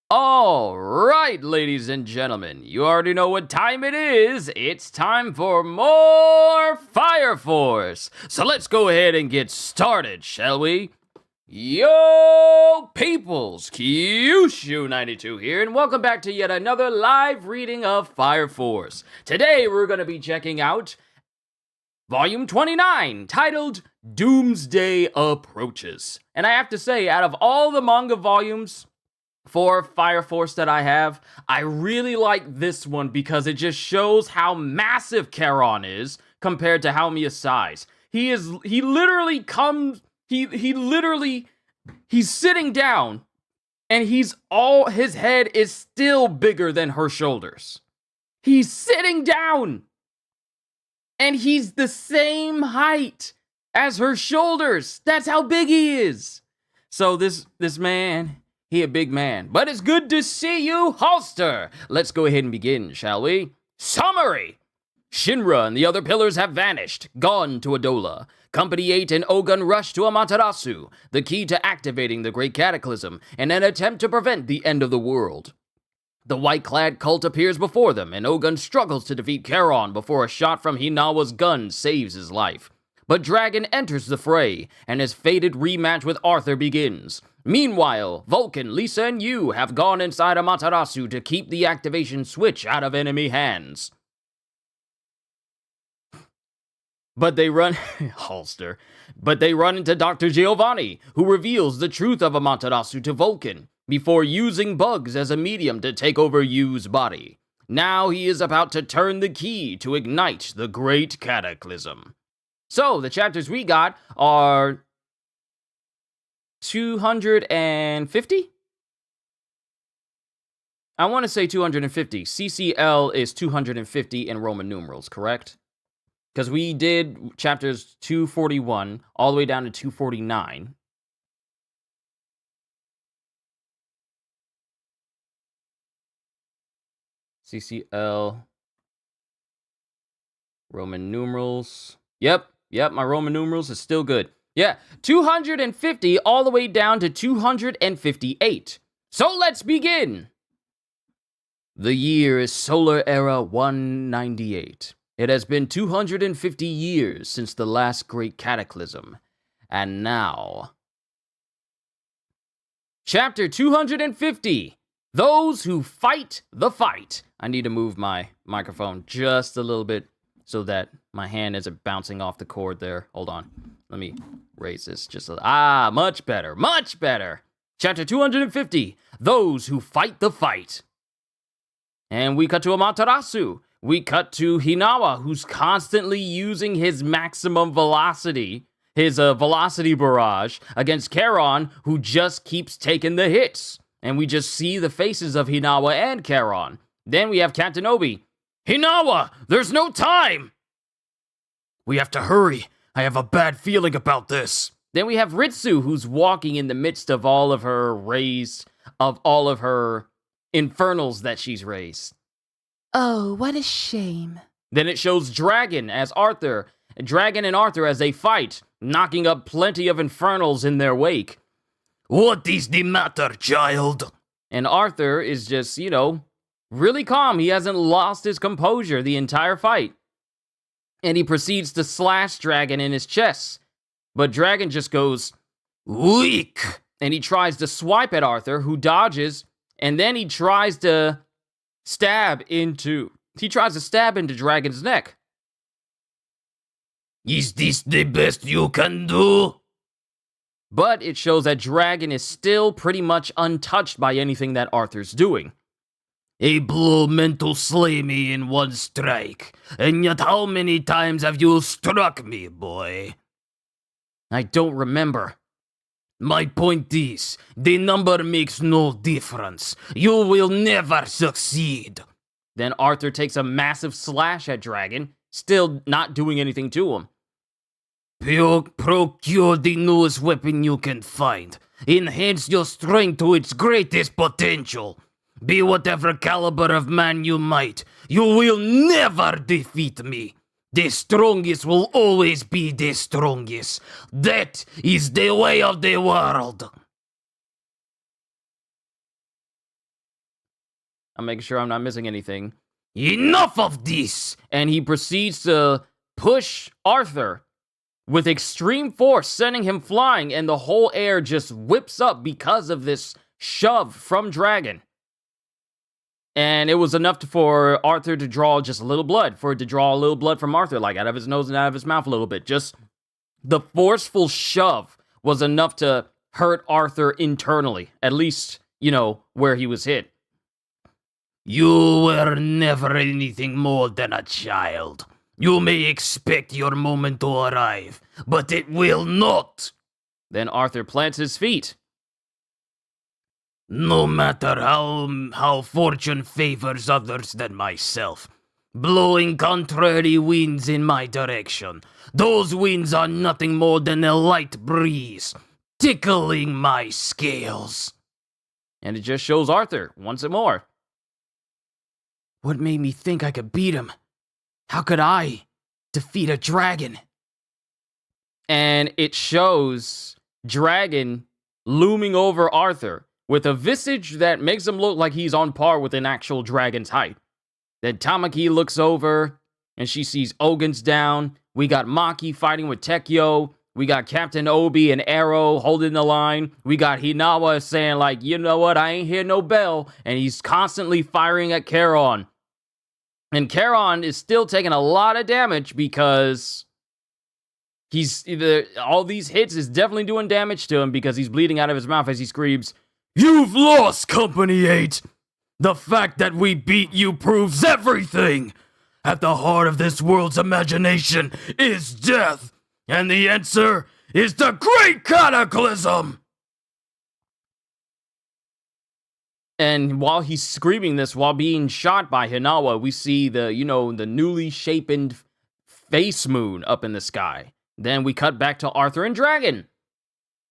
All right, ladies and gentlemen, you already know what time it is. It's time for more Fire Force. So let's go ahead and get started, shall we? Yo, peoples, Kyushu92 here, and welcome back to yet another live reading of Fire Force. Today, we're going to be checking out Volume 29, titled Doomsday Approaches. And I have to say, out of all the manga volumes for Fire Force that I have, I really like this one because it just shows how massive Charon is compared to Haumia's size. He's sitting down and his head is still bigger than her shoulders. He's sitting down and he's the same height as her shoulders. That's how big he is. So this man, he a big man. But it's good to see you, Holster. Let's go ahead and begin, shall we? Summary. Shinra and the other pillars have vanished, gone to Adola. Company 8 and Ogun rush to Amaterasu, the key to activating the Great Cataclysm, in an attempt to prevent the end of the world. The white-clad cult appears before them, and Ogun struggles to defeat Charon before a shot from Hinawa's gun saves his life. But Dragon enters the fray, and his fated rematch with Arthur begins. Meanwhile, Vulcan, Lisa, and Yu have gone inside Amaterasu to keep the activation switch out of enemy hands. But they run into Dr. Giovanni, who reveals the truth of Amaterasu to Vulcan, before using bugs as a medium to take over Yu's body. Now he is about to turn the key to ignite the Great Cataclysm. So, the chapters we got are 250? I want to say 250. CCL is 250 in Roman numerals, correct? Because we did chapters 241 all the way down to 249. CCL. Roman numerals. Yep, my Roman numerals is still good. Yeah, 250 all the way down to 258. So let's begin. The year is Solar Era 198. It has been 250 years since the last great cataclysm. And now... Chapter 250. Those who fight the fight. I need to move my microphone just a little bit so that my hand isn't bouncing off the cord there. Hold on. Let me raise this just a little. Much better. Much better. Chapter 250. Those who fight the fight. And we cut to Amaterasu. We cut to Hinawa, who's constantly using his maximum velocity, his velocity barrage, against Charon, who just keeps taking the hits. And we just see the faces of Hinawa and Charon. Then we have Captain Obi. Hinawa, there's no time! We have to hurry. I have a bad feeling about this. Then we have Ritsu, who's walking in the midst of all of her infernals that she's raised. Oh, what a shame. Then it shows Dragon and Arthur as they fight, knocking up plenty of infernals in their wake. What is the matter, child? And Arthur is just, really calm. He hasn't lost his composure the entire fight. And he proceeds to slash Dragon in his chest. But Dragon just goes, weak! And he tries to swipe at Arthur, who dodges, and then he tries to stab into Dragon's neck. Is this the best you can do? But it shows that Dragon is still pretty much untouched by anything that Arthur's doing. A blow meant to slay me in one strike, and yet how many times have you struck me, boy? I don't remember. My point is, the number makes no difference. You will never succeed. Then Arthur takes a massive slash at Dragon, still not doing anything to him. Procure the newest weapon you can find. Enhance your strength to its greatest potential. Be whatever caliber of man you might, you will never defeat me. The strongest will always be the strongest. That is the way of the world. I'm making sure I'm not missing anything. Enough of this! And he proceeds to push Arthur with extreme force, sending him flying, and the whole air just whips up because of this shove from Dragon. And it was enough for Arthur to draw just a little blood, for it to draw a little blood from Arthur, like out of his nose and out of his mouth a little bit. Just the forceful shove was enough to hurt Arthur internally, at least, where he was hit. You were never anything more than a child. You may expect your moment to arrive, but it will not. Then Arthur plants his feet. No matter how fortune favors others than myself, blowing contrary winds in my direction, those winds are nothing more than a light breeze, tickling my scales. And it just shows Arthur once more. What made me think I could beat him? How could I defeat a dragon? And it shows Dragon looming over Arthur with a visage that makes him look like he's on par with an actual dragon's height. Then Tamaki looks over and she sees Ogun's down. We got Maki fighting with Tekyo. We got Captain Obi and Arrow holding the line. We got Hinawa saying like, you know what, I ain't hear no bell. And he's constantly firing at Charon. And Charon is still taking a lot of damage because all these hits is definitely doing damage to him because he's bleeding out of his mouth as he screams, "You've lost, Company 8! The fact that we beat you proves everything! At the heart of this world's imagination is death, and the answer is the Great Cataclysm!" And while he's screaming this, while being shot by Hinawa, we see the newly shapen face moon up in the sky. Then we cut back to Arthur and Dragon.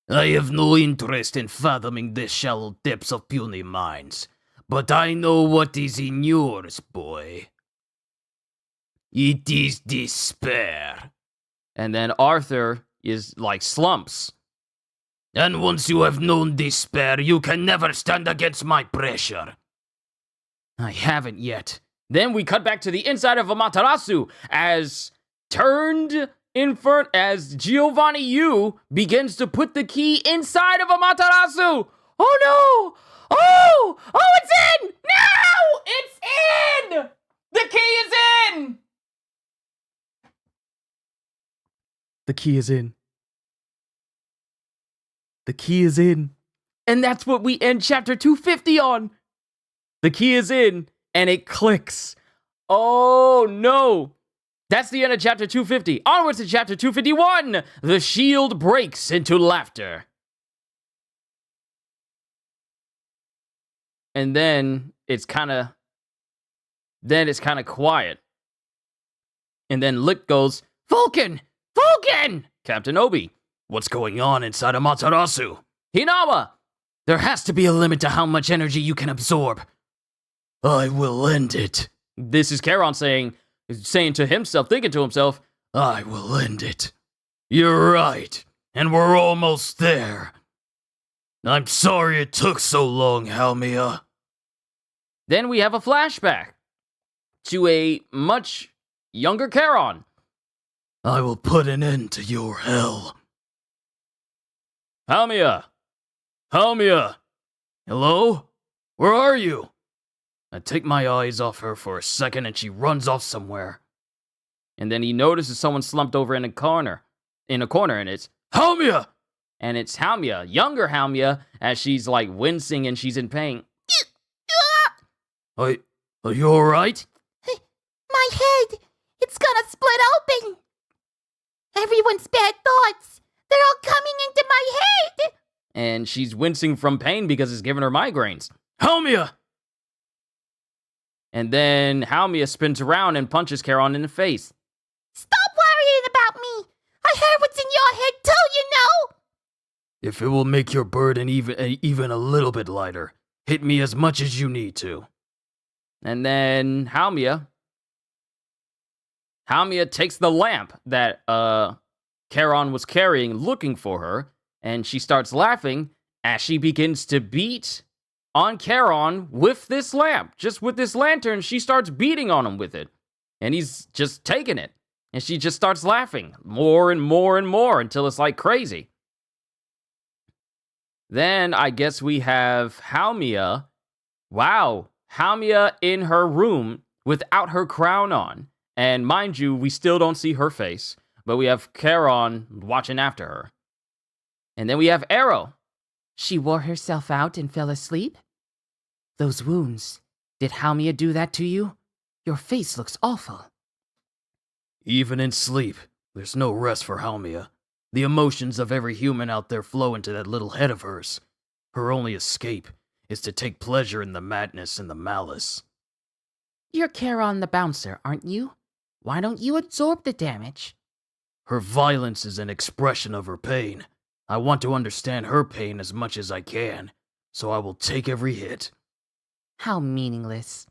I have no interest in fathoming the shallow depths of puny minds, but I know what is in yours, boy. It is despair. And then Arthur is like slumps. And once you have known despair, you can never stand against my pressure. I haven't yet. Then we cut back to the inside of Amaterasu as Giovanni Yu begins to put the key inside of Amaterasu. Oh no! Oh, it's in! No! It's in! The key is in! The key is in. The key is in. And that's what we end chapter 250 on. The key is in, and it clicks. Oh, no. That's the end of chapter 250. Onwards to chapter 251. The shield breaks into laughter. And then it's kind of quiet. And then Lick goes, Vulcan! Vulcan! Captain Obi. What's going on inside Amaterasu? Hinawa! There has to be a limit to how much energy you can absorb. I will end it. This is Charon saying to himself, thinking to himself, I will end it. You're right, and we're almost there. I'm sorry it took so long, Halmia. Then we have a flashback to a much younger Charon. I will put an end to your hell. Halmia! Halmia! Hello? Where are you? I take my eyes off her for a second and she runs off somewhere. And then he notices someone slumped over in a corner, and it's Halmia! And it's Halmia, younger Halmia, as she's like wincing and she's in pain. Are you alright? My head! It's gonna split open! Everyone's bad thoughts! They're all coming into my head! And she's wincing from pain because it's giving her migraines. Halmia! And then Halmia spins around and punches Charon in the face. Stop worrying about me! I heard what's in your head too, you know! If it will make your burden even a little bit lighter, hit me as much as you need to. And then Halmia takes the lamp that Charon was carrying looking for her, and she starts laughing as she begins to beat on Charon with this lamp. Just with this lantern, she starts beating on him with it. And he's just taking it. And she just starts laughing more and more and more until it's like crazy. Then I guess we have Haumea. Wow, Haumea in her room without her crown on. And mind you, we still don't see her face, but we have Charon watching after her. And then we have Arrow. She wore herself out and fell asleep? Those wounds, did Haumea do that to you? Your face looks awful. Even in sleep, there's no rest for Haumea. The emotions of every human out there flow into that little head of hers. Her only escape is to take pleasure in the madness and the malice. You're Charon the bouncer, aren't you? Why don't you absorb the damage? Her violence is an expression of her pain. I want to understand her pain as much as I can, so I will take every hit. How meaningless.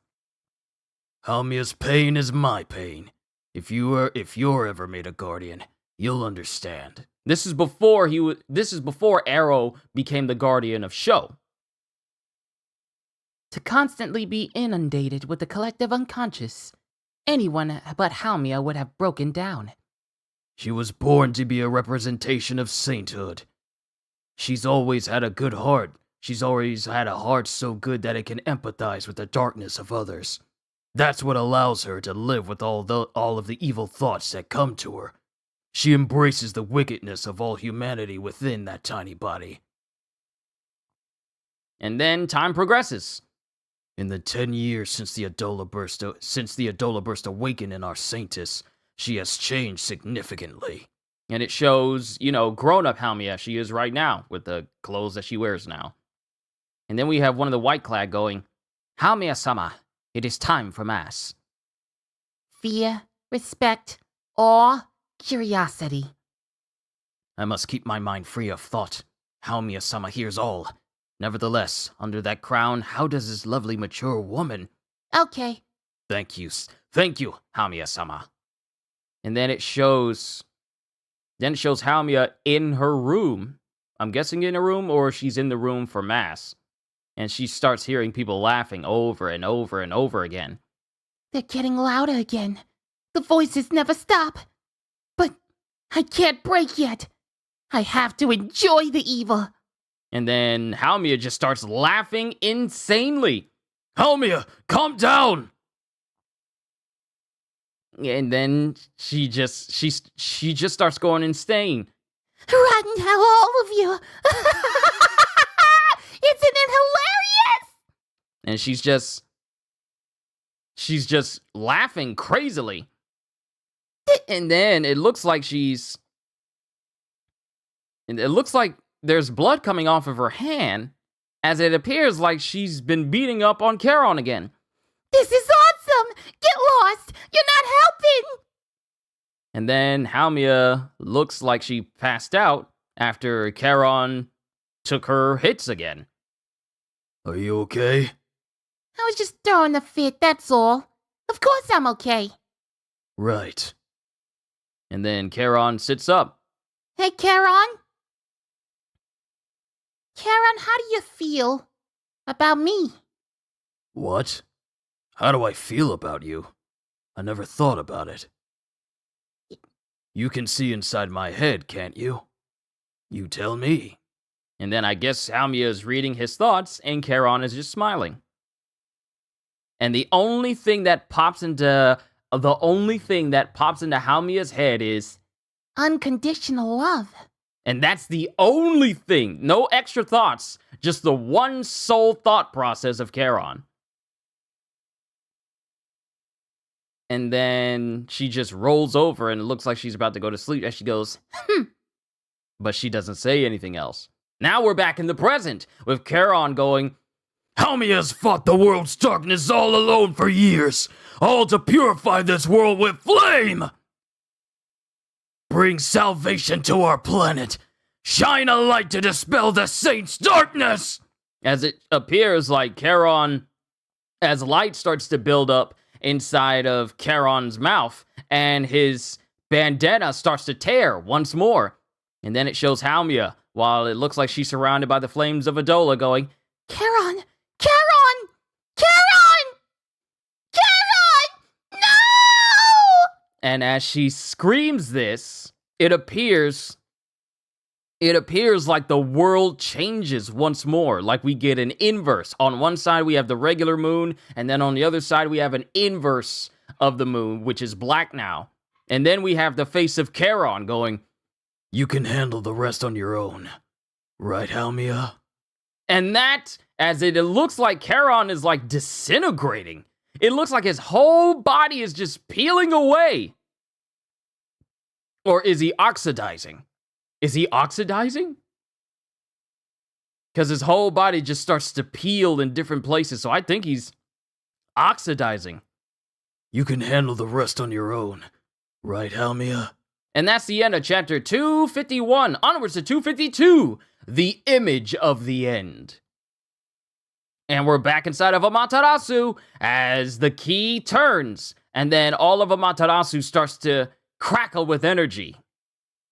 Haumea's pain is my pain. If you're ever made a guardian, you'll understand. This is before Arrow became the guardian of Sho. To constantly be inundated with the collective unconscious, anyone but Haumea would have broken down. She was born to be a representation of sainthood. She's always had a good heart. She's always had a heart so good that it can empathize with the darkness of others. That's what allows her to live with all of the evil thoughts that come to her. She embraces the wickedness of all humanity within that tiny body. And then time progresses. In the 10 years since the Adola burst awakened in our Saintess, she has changed significantly. And it shows, grown-up Haumea she is right now, with the clothes that she wears now. And then we have one of the White-Clad going, Haumea-sama, it is time for mass. Fear, respect, awe, curiosity. I must keep my mind free of thought. Haumea-sama hears all. Nevertheless, under that crown, how does this lovely mature woman... Okay. Thank you, Haumea-sama. And then it shows Haumea in her room. I'm guessing in a room, or she's in the room for mass. And she starts hearing people laughing over and over and over again. They're getting louder again. The voices never stop. But I can't break yet. I have to enjoy the evil. And then Haumea just starts laughing insanely. Haumea, calm down! And then she just starts going insane. Rotten hell, all of you! Isn't it hilarious? And she's just laughing crazily. And then it looks like there's blood coming off of her hand, as it appears like she's been beating up on Charon again. This is awesome! Get lost! You're not helping! And then Haumea looks like she passed out after Charon took her hits again. Are you okay? I was just throwing a fit, that's all. Of course I'm okay. Right. And then Charon sits up. Hey, Charon? Charon, how do you feel about me? What? How do I feel about you? I never thought about it. You can see inside my head, can't you? You tell me. And then I guess Haumea is reading his thoughts, and Charon is just smiling. And the only thing that pops into Haumea's head is unconditional love. And that's the only thing. No extra thoughts. Just the one sole thought process of Charon. And then she just rolls over and it looks like she's about to go to sleep as she goes, But she doesn't say anything else. Now we're back in the present with Charon going, Haumea's fought the world's darkness all alone for years, all to purify this world with flame! Bring salvation to our planet! Shine a light to dispel the saints' darkness! As it appears like Charon, as light starts to build up inside of Charon's mouth, and his bandana starts to tear once more. And then it shows Haumea, while it looks like she's surrounded by the flames of Adola, going, Charon, And as she screams this, it appears like the world changes once more. Like we get an inverse. On one side, we have the regular moon, and then on the other side, we have an inverse of the moon, which is black now. And then we have the face of Charon going, You can handle the rest on your own. Right, Halmia? and that, as it looks like Charon is like disintegrating. It looks like his whole body is just peeling away. Or is he oxidizing? Is he oxidizing? Because his whole body just starts to peel in different places. So I think he's oxidizing. You can handle the rest on your own. Right, Halmia? And that's the end of chapter 251. Onwards to 252. The image of the end. And we're back inside of Amaterasu as the key turns. And then all of Amaterasu starts to crackle with energy.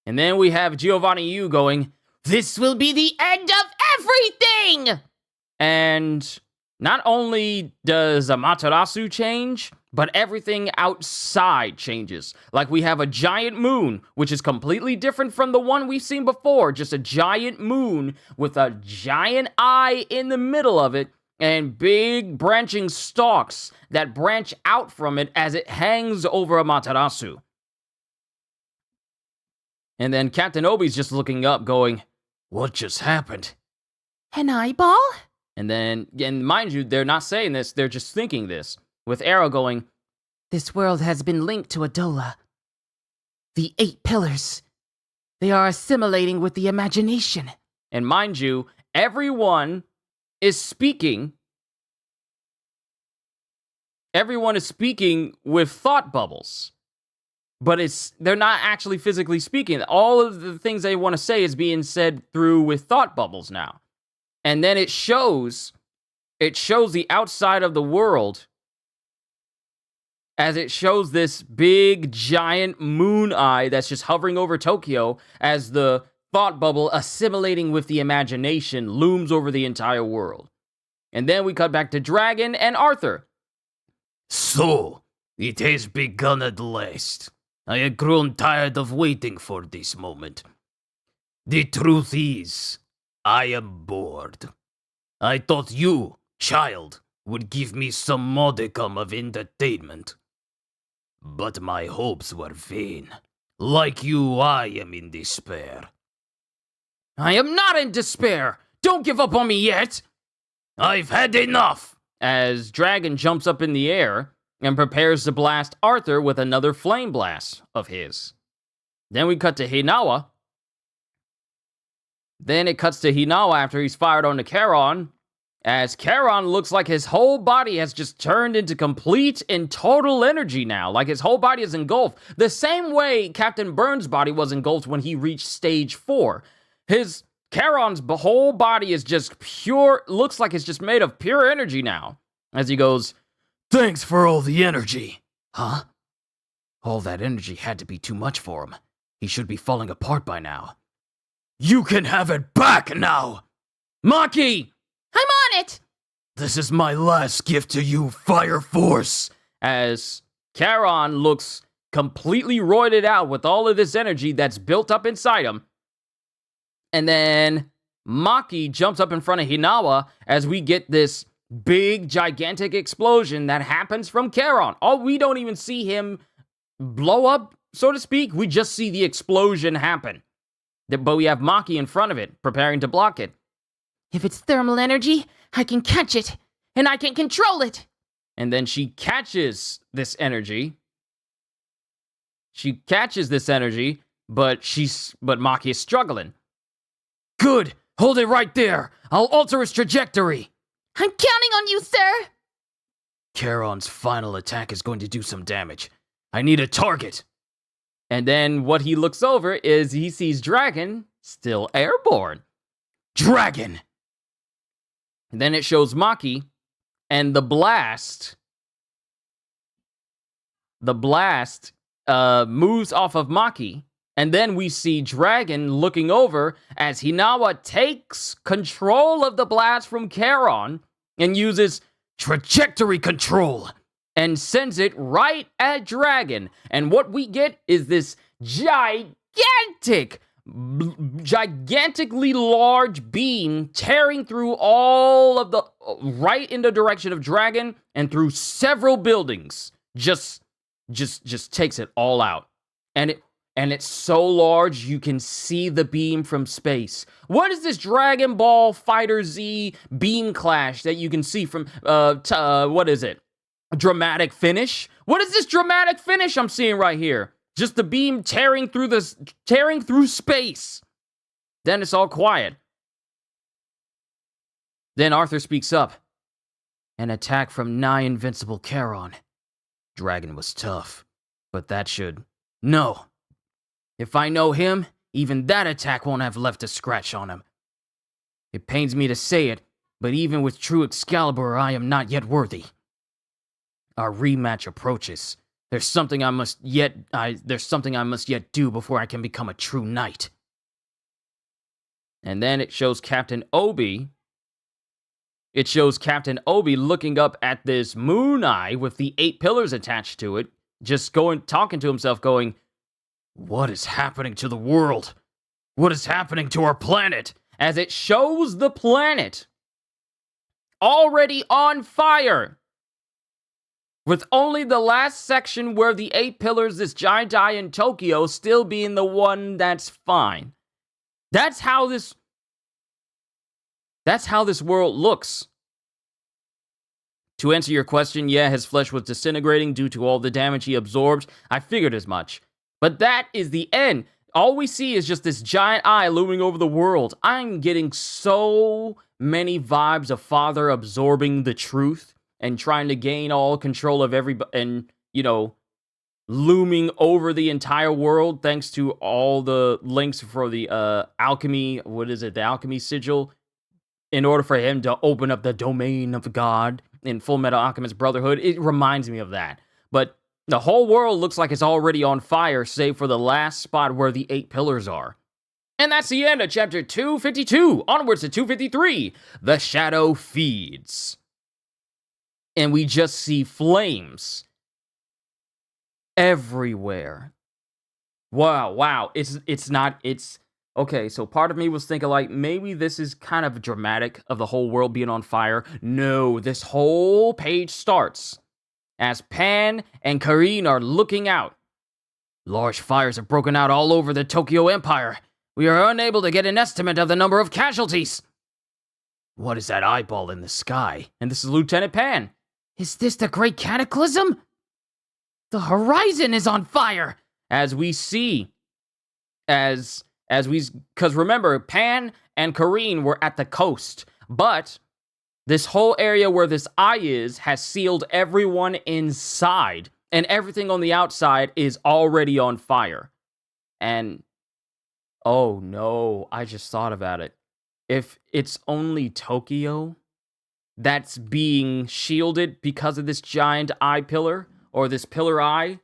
And then we have Giovanni Yu going, This will be the end of everything! And not only does Amaterasu change, but everything outside changes. Like we have a giant moon, which is completely different from the one we've seen before. Just a giant moon with a giant eye in the middle of it. And big branching stalks that branch out from it as it hangs over Amaterasu. And then Captain Obi's just looking up going, What just happened? An eyeball? and then, and mind you, they're not saying this, they're just thinking this. With Arrow going, This world has been linked to Adola. The 8 pillars. They are assimilating with the imagination. and mind you, everyone is speaking. Everyone is speaking with thought bubbles. But they're not actually physically speaking. All of the things they want to say is being said through with thought bubbles now. And then it shows the outside of the world as it shows this big giant moon eye that's just hovering over Tokyo as the thought bubble assimilating with the imagination looms over the entire world. And then we cut back to Dragon and Arthur. So, it has begun at last. I had grown tired of waiting for this moment. The truth is, I am bored. I thought you, child, would give me some modicum of entertainment. But my hopes were vain. Like you, I am in despair. I am not in despair! Don't give up on me yet! I've had enough! As Dragon jumps up in the air and prepares to blast Arthur with another flame blast of his. Then we cut to Hinawa. Then it cuts to Hinawa after he's fired onto Charon, as Charon looks like his whole body has just turned into complete and total energy now. Like his whole body is engulfed. The same way Captain Burns' body was engulfed when he reached stage 4. Charon's whole body is just pure, looks like it's just made of pure energy now. As he goes, Thanks for all the energy. Huh? All that energy had to be too much for him. He should be falling apart by now. You can have it back now! Maki! I'm on it! This is my last gift to you, Fire Force! As Charon looks completely roided out with all of this energy that's built up inside him. And then Maki jumps up in front of Hinawa as we get this big, gigantic explosion that happens from Charon. Oh, we don't even see him blow up, so to speak. We just see the explosion happen. But we have Maki in front of it, preparing to block it. If it's thermal energy, I can catch it, and I can control it. And then she catches this energy. But Maki is struggling. Good! Hold it right there! I'll alter its trajectory! I'm counting on you, sir! Charon's final attack is going to do some damage. I need a target! And then what he looks over is he sees Dragon still airborne. Dragon! And then it shows Maki, and the blast moves off of Maki, and then we see Dragon looking over as Hinawa takes control of the blast from Charon and uses Trajectory control! and sends it right at Dragon. And what we get is this gigantically large beam tearing through all of the right in the direction of Dragon and through several buildings. Just takes it all out. And it's so large you can see the beam from space. What is this Dragon Ball Fighter Z beam clash that you can see from what is it? Dramatic finish? What is this dramatic finish I'm seeing right here? Just the beam tearing through space. Then it's all quiet. Then Arthur speaks up. An attack from nigh invincible Charon. Dragon was tough, but that should... No. If I know him, even that attack won't have left a scratch on him. It pains me to say it, but even with true Excalibur, I am not yet worthy. Our rematch approaches. There's something I must yet do before I can become a true knight. And then it shows Captain Obi. It shows Captain Obi looking up at this moon eye with the 8 pillars attached to it, just talking to himself, going, "What is happening to the world? What is happening to our planet?" As it shows the planet already on fire, with only the last section where the 8 pillars, this giant eye in Tokyo, still being the one that's fine. That's how this world looks. To answer your question, yeah, his flesh was disintegrating due to all the damage he absorbed. I figured as much. But that is the end. All we see is just this giant eye looming over the world. I'm getting so many vibes of Father absorbing the truth and trying to gain all control of everybody, and, looming over the entire world thanks to all the links for the alchemy, the alchemy sigil, in order for him to open up the domain of God in Full Metal Alchemist Brotherhood. It reminds me of that. But the whole world looks like it's already on fire, save for the last spot where the 8 pillars are. And that's the end of chapter 252. Onwards to 253. The Shadow Feeds. And we just see flames everywhere. Wow. It's okay, so part of me was thinking, like, maybe this is kind of dramatic of the whole world being on fire. No, this whole page starts as Pan and Karine are looking out. Large fires have broken out all over the Tokyo Empire. We are unable to get an estimate of the number of casualties. What is that eyeball in the sky? And this is Lieutenant Pan. Is this the Great Cataclysm? The horizon is on fire, as we see, because remember, Pan and Karine were at the coast, but this whole area where this eye is has sealed everyone inside, and everything on the outside is already on fire. And, oh no, I just thought about it. If it's only Tokyo that's being shielded because of this giant eye pillar, or this pillar eye,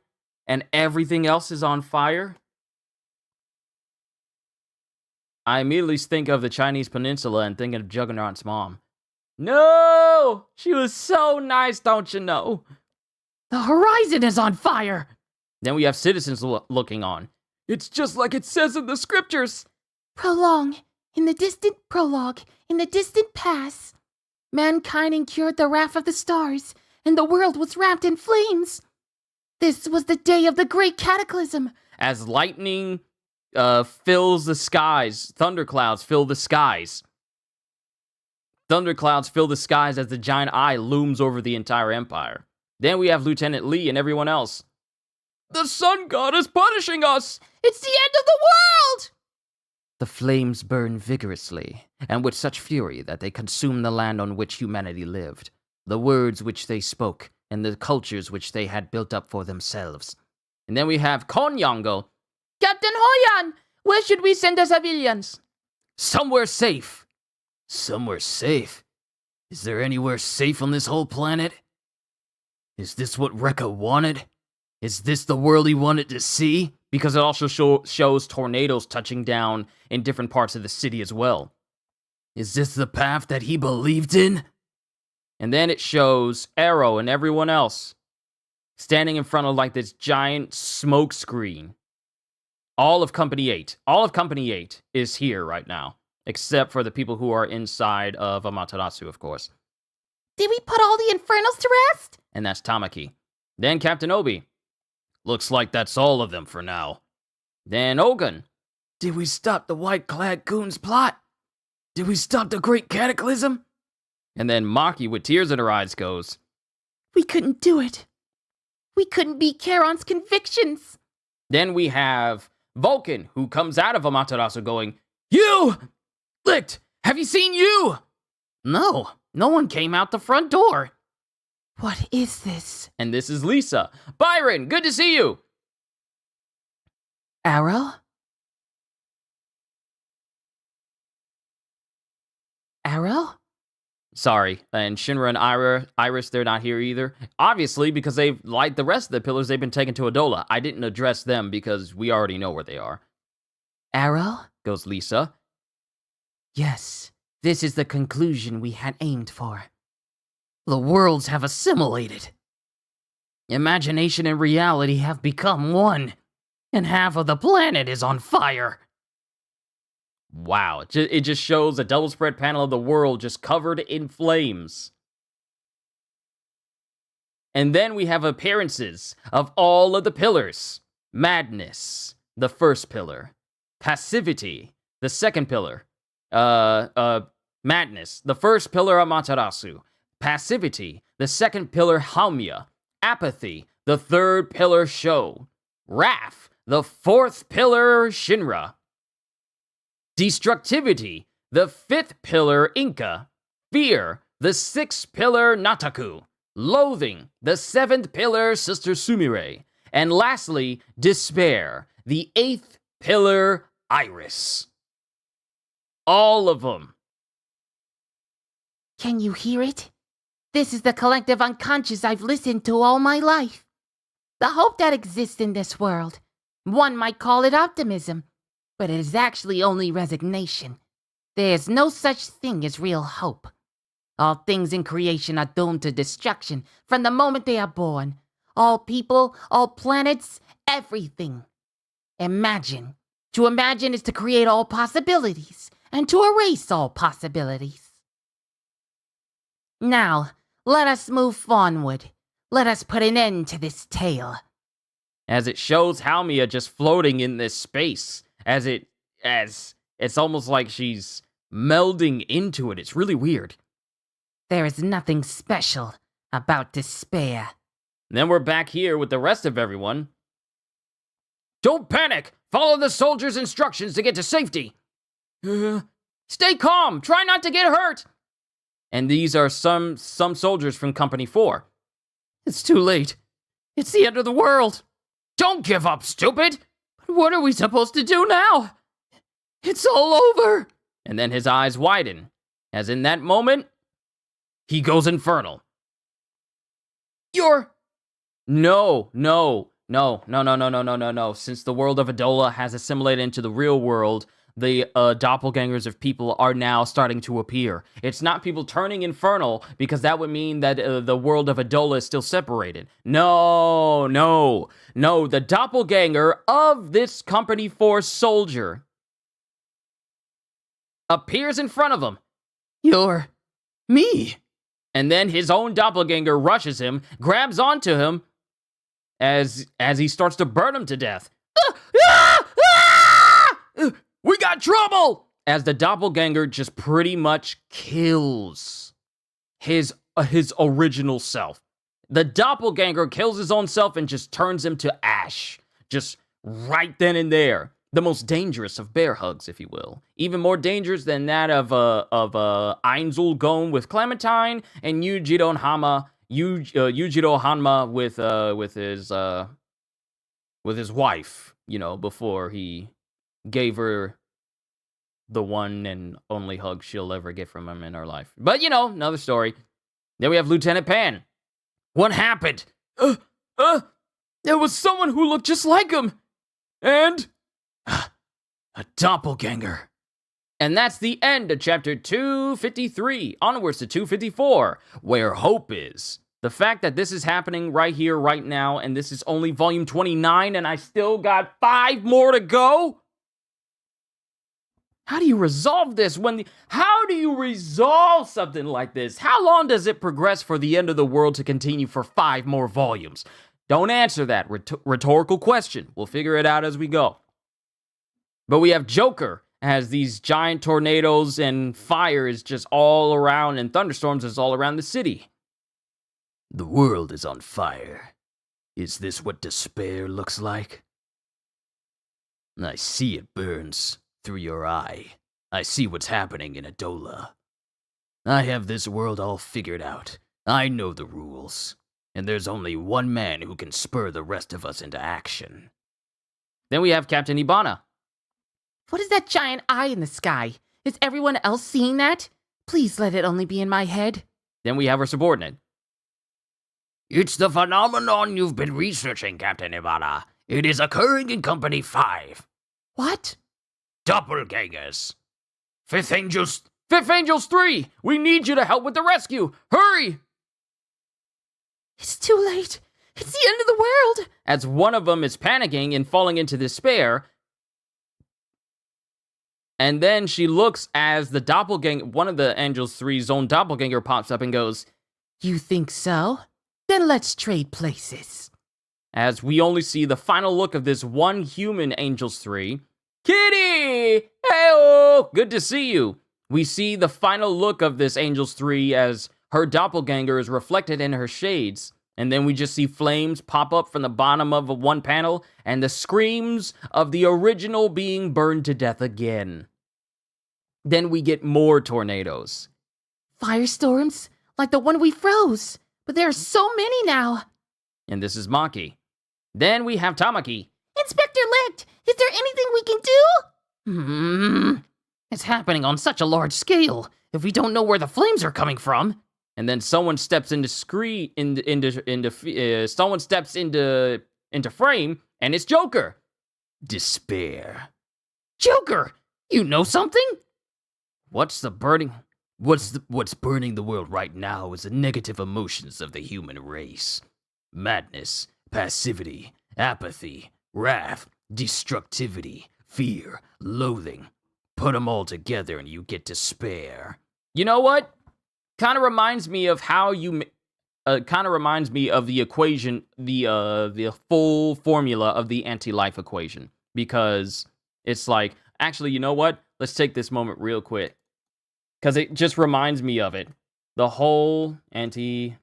and everything else is on fire, I immediately think of the Chinese peninsula and think of Juggernaut's mom. No! She was so nice, don't you know? The horizon is on fire! Then we have citizens looking on. It's just like it says in the scriptures. Prologue. In the distant past, mankind incurred the wrath of the stars, and the world was wrapped in flames. This was the day of the Great Cataclysm. As lightning fills the skies, thunderclouds fill the skies. Thunderclouds fill the skies as the giant eye looms over the entire empire. Then we have Lieutenant Lee and everyone else. The sun god is punishing us! It's the end of the world! The flames burn vigorously, and with such fury that they consume the land on which humanity lived, the words which they spoke, and the cultures which they had built up for themselves. And then we have Konyango. Captain Hoyan, where should we send the civilians? Somewhere safe. Somewhere safe? Is there anywhere safe on this whole planet? Is this what Rekka wanted? Is this the world he wanted to see? Because it also shows tornadoes touching down in different parts of the city as well. Is this the path that he believed in? And then it shows Arrow and everyone else standing in front of like this giant smoke screen. All of Company 8. All of Company 8 is here right now, except for the people who are inside of Amaterasu, of course. Did we put all the Infernals to rest? And that's Tamaki. Then Captain Obi. Looks like that's all of them for now. Then Ogun. Did we stop the white-clad goons' plot? Did we stop the great cataclysm? And then Maki, with tears in her eyes, goes, We couldn't do it. We couldn't beat Charon's convictions. Then we have Vulcan, who comes out of Amaterasu going, You! Licht, have you seen you? No, no one came out the front door. What is this? And this is Lisa. Byron, good to see you. Arrow? Arrow? Sorry, and Shinra and Iris, they're not here either. Obviously, because they've, like the rest of the pillars, they've been taken to Adola. I didn't address them because we already know where they are. Arrow? Goes Lisa. Yes, this is the conclusion we had aimed for. The worlds have assimilated. Imagination and reality have become one, and half of the planet is on fire. Wow, it just shows a double spread panel of the world just covered in flames. And then we have appearances of all of the pillars. Madness, the first pillar. Passivity, the second pillar. Madness, the first pillar Amaterasu. Passivity, the second pillar Haumia. Apathy, the third pillar Sho. Wrath, the fourth pillar Shinra. Destructivity, the fifth pillar Inca. Fear, the sixth pillar Nataku. Loathing, the seventh pillar Sister Sumire. And lastly, despair, the eighth pillar Iris. All of them. Can you hear it? This is the collective unconscious I've listened to all my life. The hope that exists in this world. One might call it optimism, but it is actually only resignation. There is no such thing as real hope. All things in creation are doomed to destruction from the moment they are born. All people, all planets, everything. Imagine. To imagine is to create all possibilities, and to erase all possibilities. Now, let us move onward. Let us put an end to this tale. As it shows Haumia just floating in this space. As it's almost like she's melding into it. It's really weird. There is nothing special about despair. And then we're back here with the rest of everyone. Don't panic! Follow the soldiers' instructions to get to safety! Stay calm! Try not to get hurt! And these are some soldiers from Company 4. It's too late. It's the end of the world. Don't give up, stupid! What are we supposed to do now? It's all over! And then his eyes widen, as in that moment, he goes infernal. No. Since the world of Adola has assimilated into the real world, the doppelgangers of people are now starting to appear. It's not people turning infernal, because that would mean that the world of Adola is still separated. No. The doppelganger of this Company 4 soldier appears in front of him. You're me. And then his own doppelganger rushes him, grabs onto him, as he starts to burn him to death. We got trouble! As the doppelganger just pretty much kills his original self. The doppelganger kills his own self and just turns him to ash. Just right then and there. The most dangerous of bear hugs, if you will. Even more dangerous than that of Ainzul Gon with Clementine and Yujiro Hanma with his wife, before he gave her the one and only hug she'll ever get from him in her life. But, another story. Then we have Lieutenant Pan. What happened? There was someone who looked just like him. And a doppelganger. And that's the end of chapter 253. Onwards to 254, where hope is. The fact that this is happening right here, right now, and this is only volume 29, and I still got 5 more to go? How do you resolve this how do you resolve something like this? How long does it progress for the end of the world to continue for 5 more volumes? Don't answer that rhetorical question. We'll figure it out as we go. But we have Joker as these giant tornadoes and fire is just all around, and thunderstorms is all around the city. The world is on fire. Is this what despair looks like? I see it burns through your eye. I see what's happening in Adola. I have this world all figured out. I know the rules. And there's only one man who can spur the rest of us into action. Then we have Captain Ibana. What is that giant eye in the sky? Is everyone else seeing that? Please let it only be in my head. Then we have her subordinate. It's the phenomenon you've been researching, Captain Ibana. It is occurring in Company 5. What? Doppelgangers. Fifth Angels 3! We need you to help with the rescue! Hurry! It's too late. It's the end of the world. As one of them is panicking and falling into despair, and then she looks as the doppelganger, one of the Angels 3's own doppelganger pops up and goes, You think so? Then let's trade places. As we only see the final look of this one human Angels 3. Kitty! Hey-oh! Good to see you. We see the final look of this Angels 3 as her doppelganger is reflected in her shades. And then we just see flames pop up from the bottom of one panel and the screams of the original being burned to death again. Then we get more tornadoes. Firestorms? Like the one we froze. But there are so many now. And this is Maki. Then we have Tamaki. Inspector Licht, is there anything we can do? It's happening on such a large scale. If we don't know where the flames are coming from. And then someone steps into frame, and it's Joker. despair. Joker, you know something? What's burning the world right now is the negative emotions of the human race. Madness, passivity, apathy, wrath, destructivity, fear, loathing. Put them all together and you get despair. You know what? Kind of reminds me of how you... kind of reminds me of the equation, the full formula of the anti-life equation. Because it's like, actually, you know what? Let's take this moment real quick. Because it just reminds me of it. The whole anti-life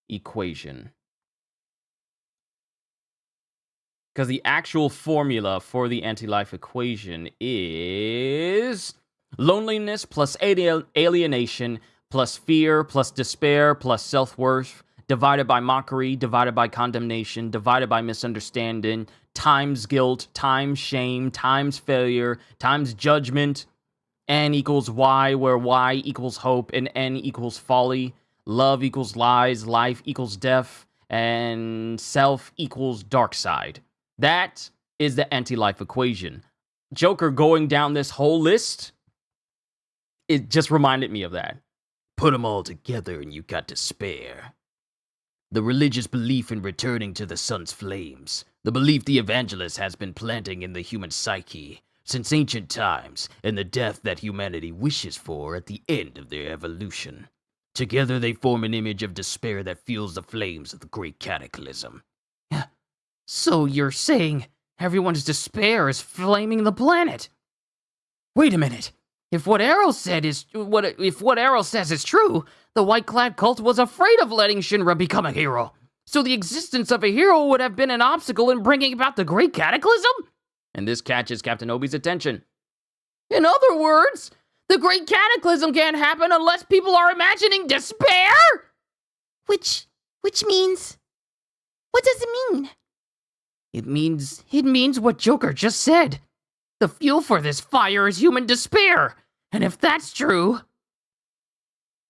equation. Because the actual formula for the anti-life equation is loneliness plus alienation plus fear plus despair plus self-worth divided by mockery, divided by condemnation, divided by misunderstanding, times guilt, times shame, times failure, times judgment. N equals Y, where Y equals hope and N equals folly. Love equals lies, life equals death, and self equals dark side. That is the anti-life equation. Joker going down this whole list, it just reminded me of that. Put them all together and you got despair. The religious belief in returning to the sun's flames, the belief the evangelist has been planting in the human psyche since ancient times, and the death that humanity wishes for at the end of their evolution. Together they form an image of despair that fuels the flames of the great cataclysm. So you're saying everyone's despair is flaming the planet? Wait a minute. If what Arrow says is true, the white-clad cult was afraid of letting Shinra become a hero. So the existence of a hero would have been an obstacle in bringing about the great cataclysm? And this catches Captain Obi's attention. In other words, the great cataclysm can't happen unless people are imagining despair? Which means... What does it mean? It means what Joker just said. The fuel for this fire is human despair. And if that's true...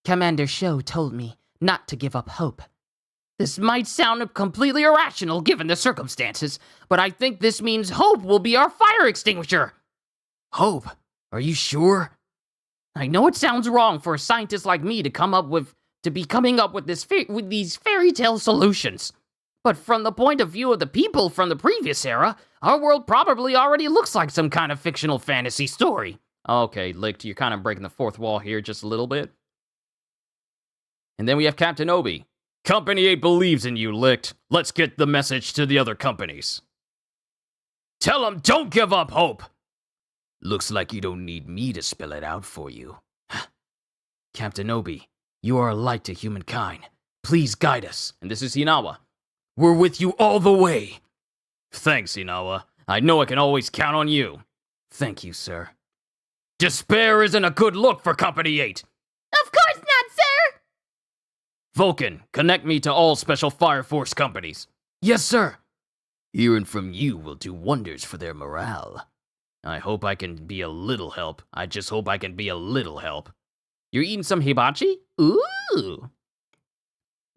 Commander Sho told me not to give up hope. This might sound completely irrational given the circumstances, but I think this means hope will be our fire extinguisher. Hope? Are you sure? I know it sounds wrong for a scientist like me to come up with to be coming up with with these fairy tale solutions. But from the point of view of the people from the previous era, our world probably already looks like some kind of fictional fantasy story. Okay, Licht, you're kind of breaking the fourth wall here just a little bit. And then we have Captain Obi. Company 8 believes in you, Licht. Let's get the message to the other companies. Tell them don't give up hope. Looks like you don't need me to spell it out for you. Captain Obi, you are a light to humankind. Please guide us. And this is Hinawa. We're with you all the way. Thanks, Hinawa. I know I can always count on you. Thank you, sir. Despair isn't a good look for Company 8. Of course not, sir! Vulcan, connect me to all Special Fire Force companies. Yes, sir. Hearing from you will do wonders for their morale. I hope I can be a little help. I just hope I can be a little help. You're eating some hibachi? Ooh.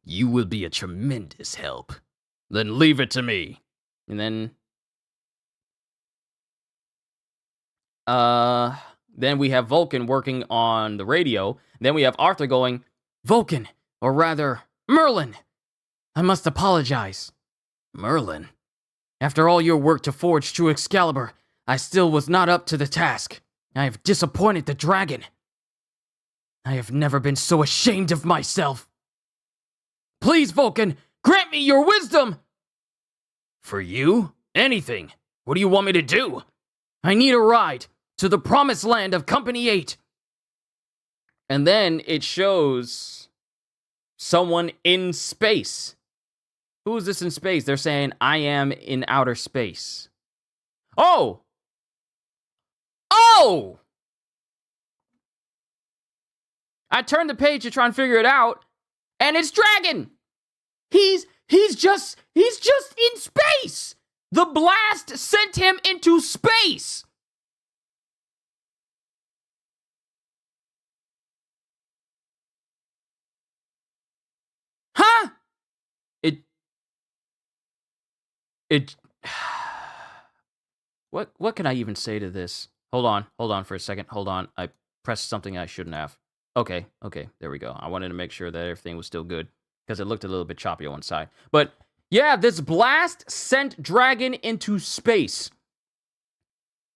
You will be a tremendous help. Then leave it to me. And then we have Vulcan working on the radio. Then we have Arthur going, Vulcan, or rather, Merlin. I must apologize. Merlin? After all your work to forge true Excalibur, I still was not up to the task. I have disappointed the dragon. I have never been so ashamed of myself. Please, Vulcan, grant me your wisdom! For you? Anything. What do you want me to do? I need a ride to the promised land of Company 8. And then it shows someone in space. Who is this in space? They're saying, I am in outer space. Oh! Oh! I turned the page to try and figure it out, and it's Dragon! He's just in space! The blast sent him into space! Huh? What can I even say to this? Hold on for a second. Hold on. I pressed something I shouldn't have. Okay, there we go. I wanted to make sure that everything was still good, because it looked a little bit choppy on one side. But yeah, this blast sent Dragon into space.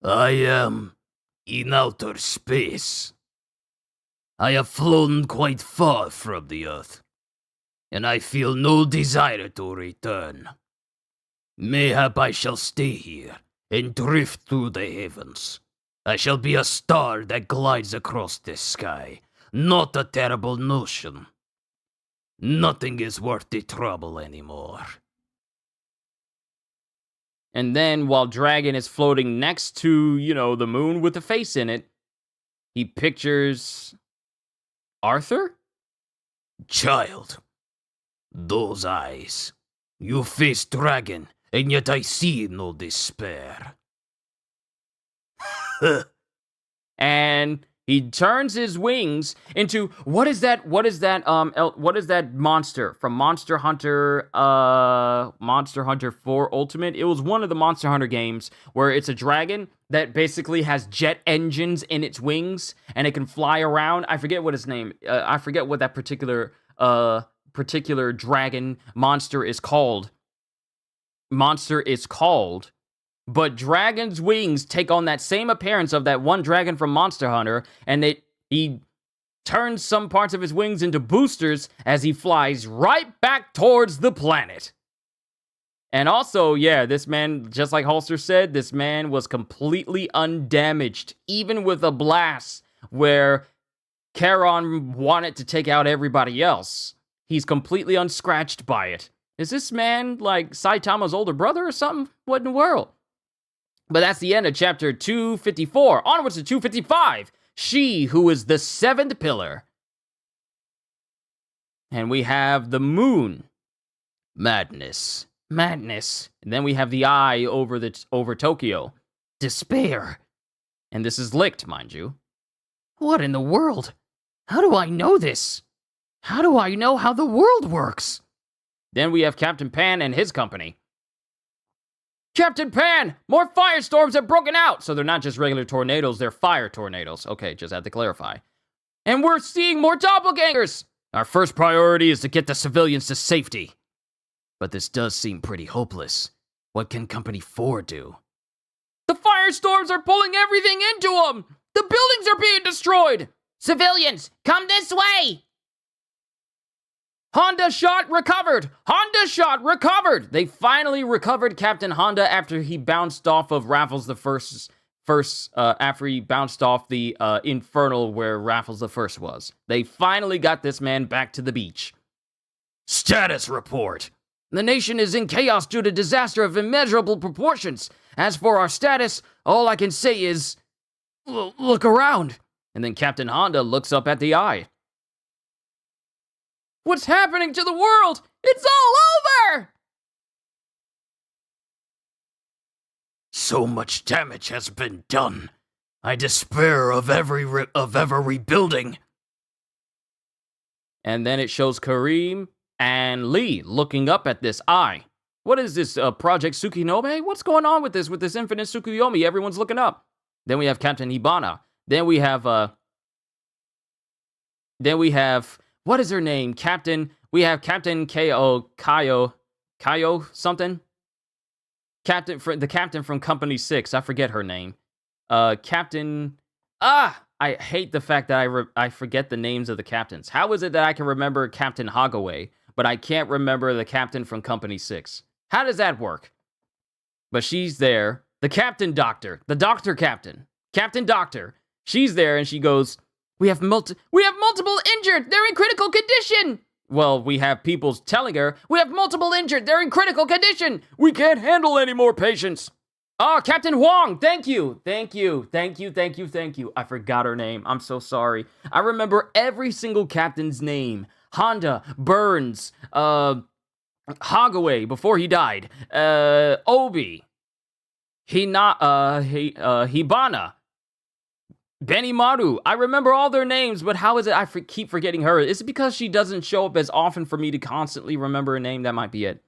I am in outer space. I have flown quite far from the Earth, and I feel no desire to return. Mayhap I shall stay here and drift through the heavens. I shall be a star that glides across the sky. Not a terrible notion. Nothing is worth the trouble anymore. And then while Dragon is floating next to, the moon with the face in it, he pictures Arthur? Child, those eyes. You face Dragon, and yet I see no despair. And he turns his wings into what is that monster from Monster Hunter 4 Ultimate? It was one of the Monster Hunter games where it's a dragon that basically has jet engines in its wings and it can fly around. I forget what his name. I forget what that particular dragon monster is called. But Dragon's wings take on that same appearance of that one dragon from Monster Hunter, and he turns some parts of his wings into boosters as he flies right back towards the planet. And also, yeah, this man, just like Holster said, this man was completely undamaged, even with a blast where Charon wanted to take out everybody else. He's completely unscratched by it. Is this man like Saitama's older brother or something? What in the world? But that's the end of chapter 254. Onwards to 255. She who is the seventh pillar. And we have the moon. Madness. And then we have the eye over Tokyo. Despair. And this is Licht, mind you. What in the world? How do I know this? How do I know how the world works? Then we have Captain Pan and his company. Captain Pan! More firestorms have broken out! So they're not just regular tornadoes, they're fire tornadoes. Okay, just had to clarify. And we're seeing more doppelgangers! Our first priority is to get the civilians to safety. But this does seem pretty hopeless. What can Company 4 do? The firestorms are pulling everything into them! The buildings are being destroyed! Civilians, come this way! Honda shot recovered! Honda shot recovered! They finally recovered Captain Honda after he bounced off of Raffles the First, after he bounced off the Infernal where Raffles the First was. They finally got this man back to the beach. Status report. The nation is in chaos due to disaster of immeasurable proportions. As for our status, all I can say is, look around. And then Captain Honda looks up at the eye. What's happening to the world? It's all over! So much damage has been done. I despair of ever rebuilding. And then it shows Kareem and Lee looking up at this eye. What is this, Project Tsukinome? What's going on with this infinite Tsukuyomi? Everyone's looking up. Then we have Captain Hibana. Then we have, what is her name? We have Captain Kayo something? The captain from Company 6. I forget her name. I hate the fact that I forget the names of the captains. How is it that I can remember Captain Hagaway, but I can't remember the captain from Company 6? How does that work? But she's there. The Captain Doctor. The Doctor Captain. Captain Doctor. She's there and she goes, We have multiple injured! They're in critical condition! Well, we have people telling her, we have multiple injured! They're in critical condition! We can't handle any more patients! Oh, Captain Huang! Thank you! Thank you! I forgot her name. I'm so sorry. I remember every single captain's name. Honda, Burns, Hagaway before he died, Obi, Hibana, Benimaru. I remember all their names, but how is it I keep forgetting her? Is it because she doesn't show up as often for me to constantly remember a name? That might be it.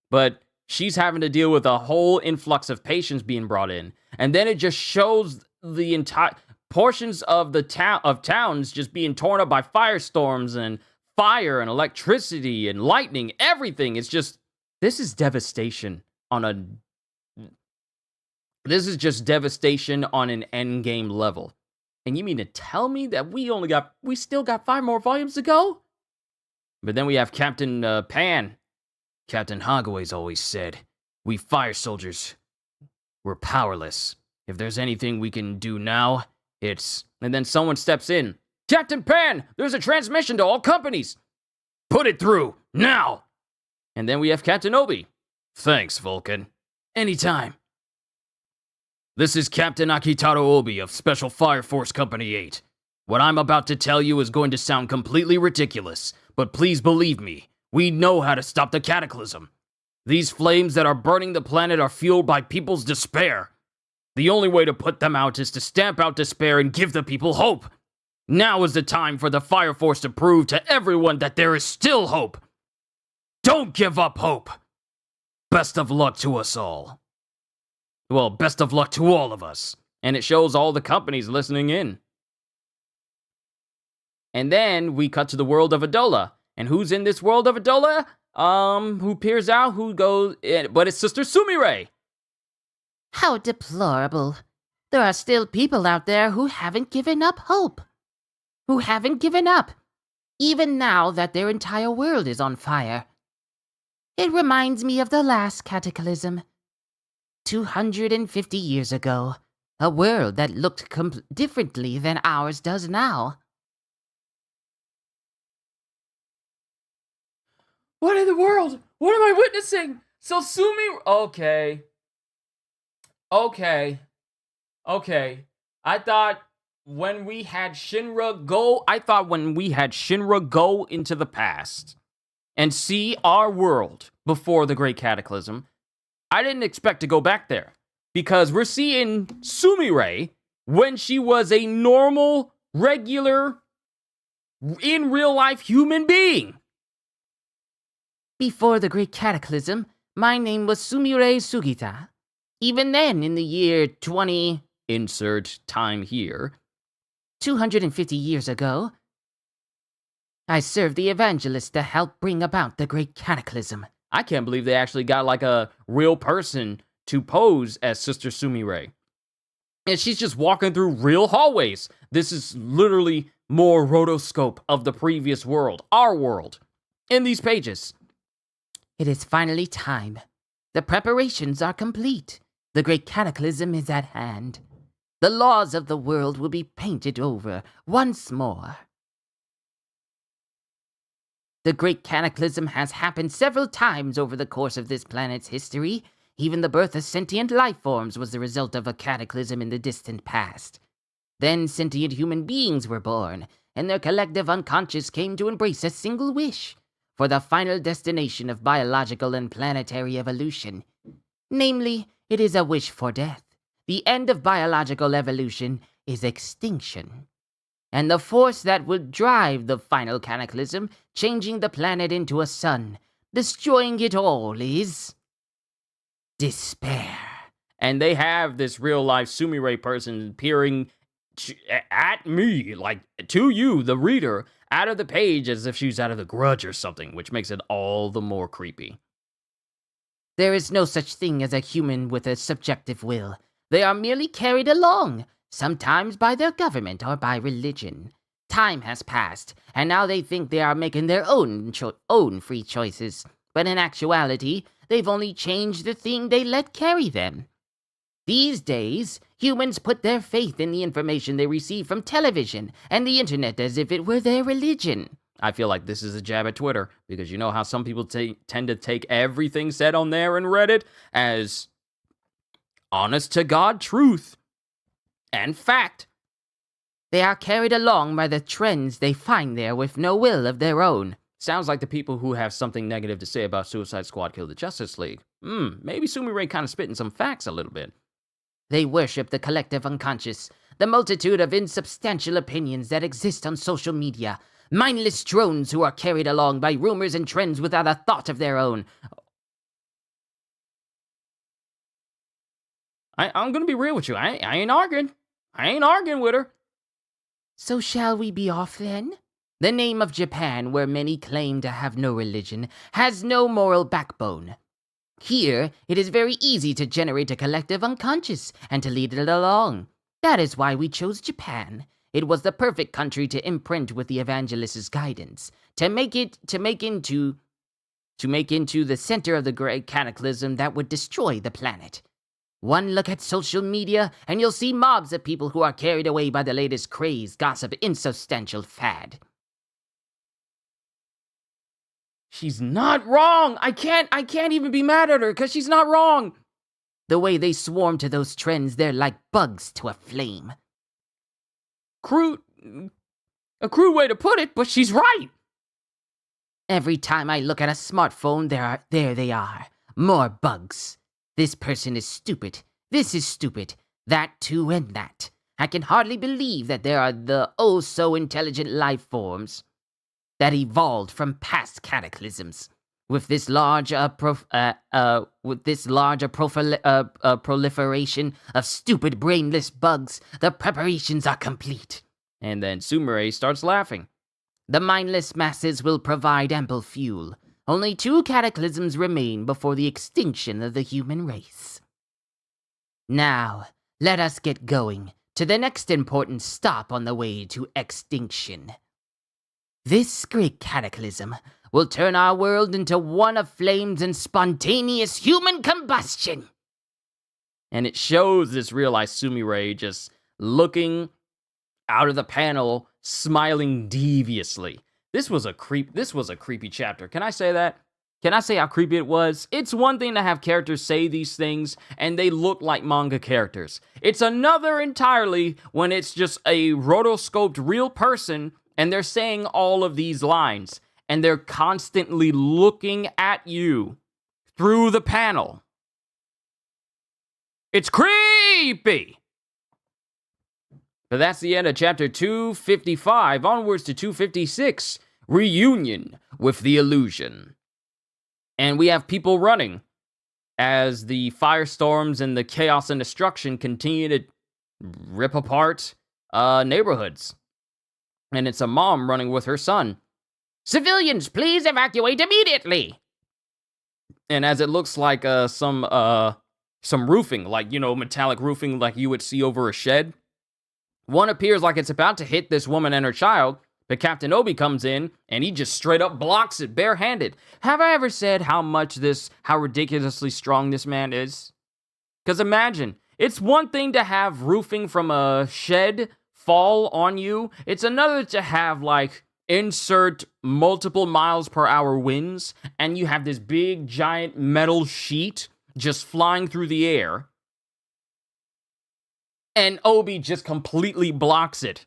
But she's having to deal with a whole influx of patients being brought in. And then it just shows the entire portions of the towns just being torn up by firestorms and fire and electricity and lightning, everything. It's just, this is devastation on an endgame level. And you mean to tell me that we still got 5 more volumes to go? But then we have Captain Pan. Captain Hagaway's always said, we fire soldiers, we're powerless. If there's anything we can do now, it's... And then someone steps in. Captain Pan, there's a transmission to all companies. Put it through, now! And then we have Captain Obi. Thanks, Vulcan. Anytime. This is Captain Akitaro Obi of Special Fire Force Company 8. What I'm about to tell you is going to sound completely ridiculous, but please believe me, we know how to stop the cataclysm. These flames that are burning the planet are fueled by people's despair. The only way to put them out is to stamp out despair and give the people hope. Now is the time for the Fire Force to prove to everyone that there is still hope. Don't give up hope. Best of luck to us all. Well, best of luck to all of us. And it shows all the companies listening in. And then we cut to the world of Adola. And who's in this world of Adola? Who peers out, who goes... But it's Sister Sumire. How deplorable. There are still people out there who haven't given up hope. Who haven't given up, even now that their entire world is on fire. It reminds me of the last cataclysm. 250 years ago, a world that looked differently than ours does now. What in the world? What am I witnessing? So Okay. I thought when we had Shinra go into the past and see our world before the Great Cataclysm, I didn't expect to go back there. Because we're seeing Sumire when she was a normal, regular, in real life human being. Before the Great Cataclysm, my name was Sumire Sugita. Even then, in the year 20... Insert time here. 250 years ago, I serve the evangelist to help bring about the great cataclysm. I can't believe they actually got like a real person to pose as Sister Sumire. And she's just walking through real hallways. This is literally more rotoscope of the previous world, our world, in these pages. It is finally time. The preparations are complete. The great cataclysm is at hand. The laws of the world will be painted over once more. The great cataclysm has happened several times over the course of this planet's history. Even the birth of sentient life forms was the result of a cataclysm in the distant past. Then sentient human beings were born, and their collective unconscious came to embrace a single wish for the final destination of biological and planetary evolution. Namely, it is a wish for death. The end of biological evolution is extinction. And the force that would drive the final cataclysm, changing the planet into a sun, destroying it all, is despair. And they have this real life Sumire person peering at me, like to you, the reader, out of the page as if she's out of The Grudge or something, which makes it all the more creepy. There is no such thing as a human with a subjective will. They are merely carried along, sometimes by their government or by religion. Time has passed, and now they think they are making their own free choices. But in actuality, they've only changed the thing they let carry them. These days, humans put their faith in the information they receive from television and the internet as if it were their religion. I feel like this is a jab at Twitter, because you know how some people tend to take everything said on there and Reddit as honest-to-God truth and fact. They are carried along by the trends they find there with no will of their own. Sounds like the people who have something negative to say about Suicide Squad Kill the Justice League. Maybe Sumire kind of spitting some facts a little bit. They worship the collective unconscious, the multitude of insubstantial opinions that exist on social media, mindless drones who are carried along by rumors and trends without a thought of their own. I'm gonna be real with you. I ain't arguing. I ain't arguing with her. So shall we be off then? The name of Japan, where many claim to have no religion, has no moral backbone. Here, it is very easy to generate a collective unconscious and to lead it along. That is why we chose Japan. It was the perfect country to imprint with the evangelist's guidance, to make into the center of the great cataclysm that would destroy the planet. One look at social media, and you'll see mobs of people who are carried away by the latest craze, gossip, insubstantial fad. She's not wrong. I can't even be mad at her because she's not wrong. The way they swarm to those trends, they're like bugs to a flame. A crude way to put it, but she's right. Every time I look at a smartphone, there they are. More bugs. This person is stupid. This is stupid. That too and that. I can hardly believe that there are the oh-so-intelligent life forms that evolved from past cataclysms. With this larger proliferation of stupid, brainless bugs, the preparations are complete. And then Sumire starts laughing. The mindless masses will provide ample fuel. Only 2 cataclysms remain before the extinction of the human race. Now, let us get going to the next important stop on the way to extinction. This great cataclysm will turn our world into one of flames and spontaneous human combustion. And it shows this real-life Sumire just looking out of the panel, smiling deviously. This was a creepy chapter. Can I say that? Can I say how creepy it was? It's one thing to have characters say these things, and they look like manga characters. It's another entirely when it's just a rotoscoped real person, and they're saying all of these lines, and they're constantly looking at you through the panel. It's creepy! But that's the end of chapter 255. Onwards to 256. Reunion with the Illusion. And we have people running as the firestorms and the chaos and destruction continue to rip apart neighborhoods. And it's a mom running with her son. Civilians, please evacuate immediately! And as it looks like some roofing, like, metallic roofing like you would see over a shed, one appears like it's about to hit this woman and her child, but Captain Obi comes in and he just straight up blocks it barehanded. Have I ever said how ridiculously strong this man is? Because imagine, it's one thing to have roofing from a shed fall on you. It's another to have, like, insert multiple miles per hour winds, and you have this big, giant metal sheet just flying through the air. And Obi just completely blocks it.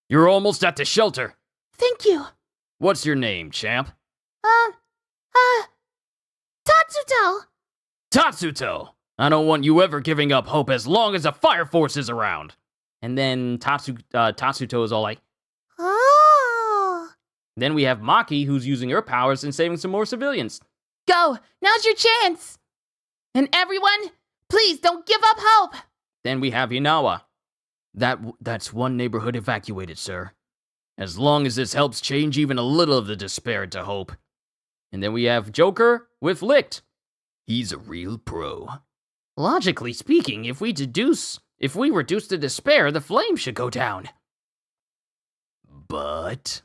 You're almost at the shelter. Thank you. What's your name, champ? Tatsuto! Tatsuto! I don't want you ever giving up hope as long as the fire force is around. And then Tatsuto is all like, Oh! Then we have Maki, who's using her powers and saving some more civilians. Go! Now's your chance! And everyone, please don't give up hope! Then we have Inawa. That's one neighborhood evacuated, sir. As long as this helps change even a little of the despair to hope. And then we have Joker with Licht. He's a real pro. Logically speaking, if we reduce the despair, the flame should go down. But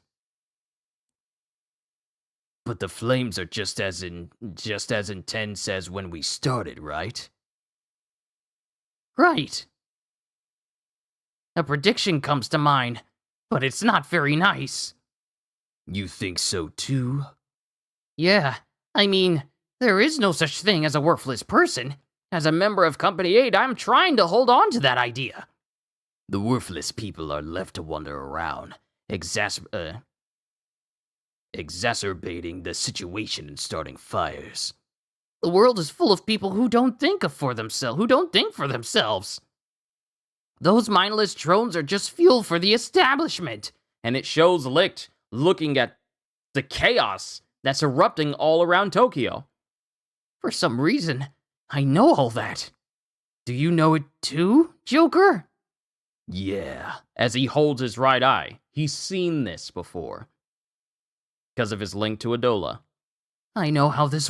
the flames are just as intense as when we started, right? Right. A prediction comes to mind, but it's not very nice. You think so too? Yeah, I mean, there is no such thing as a worthless person. As a member of Company 8, I'm trying to hold on to that idea. The worthless people are left to wander around, exacerbating the situation and starting fires. The world is full of people who don't think for themselves. Those mindless drones are just fuel for the establishment. And it shows Licht looking at the chaos that's erupting all around Tokyo. For some reason, I know all that. Do you know it too, Joker? Yeah. As he holds his right eye, he's seen this before. Because of his link to Adola. I know how this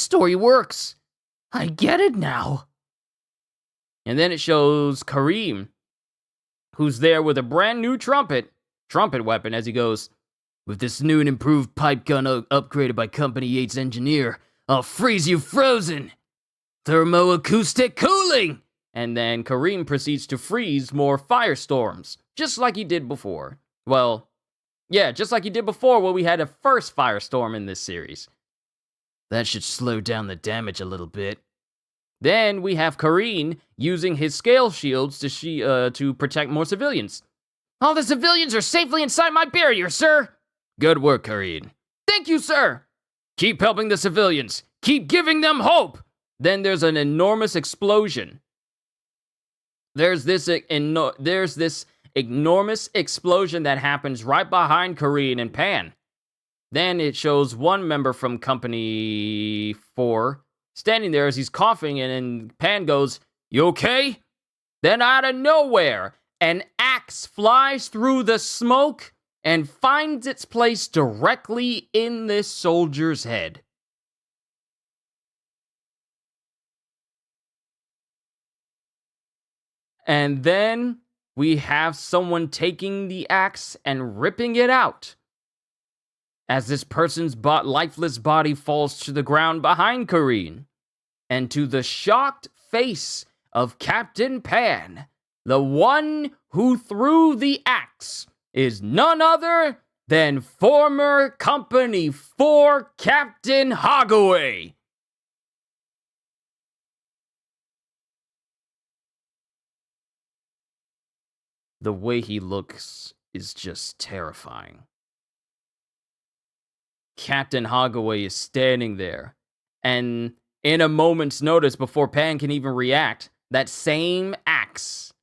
story works. I get it now. And then it shows Kareem, who's there with a brand new trumpet weapon, as he goes, with this new and improved pipe gun upgraded by Company 8's engineer, I'll freeze you frozen! Thermoacoustic cooling! And then Kareem proceeds to freeze more firestorms, just like he did before. Well, yeah, just like he did before when we had a first firestorm in this series. That should slow down the damage a little bit. Then we have Kareen using his scale shields to protect more civilians. All the civilians are safely inside my barrier, sir! Good work, Kareen. Thank you, sir! Keep helping the civilians. Keep giving them hope! Then there's an enormous explosion. There's this enormous explosion that happens right behind Kareen and Pan. Then it shows one member from Company 4 standing there as he's coughing, and then Pan goes, "You okay?" Then out of nowhere, an axe flies through the smoke and finds its place directly in this soldier's head. And then we have someone taking the axe and ripping it out, as this person's lifeless body falls to the ground behind Kareen. And to the shocked face of Captain Pan, the one who threw the axe is none other than former Company 4 Captain Hogaway. The way he looks is just terrifying. Captain Hogaway is standing there, and in a moment's notice, before Pan can even react, that same axe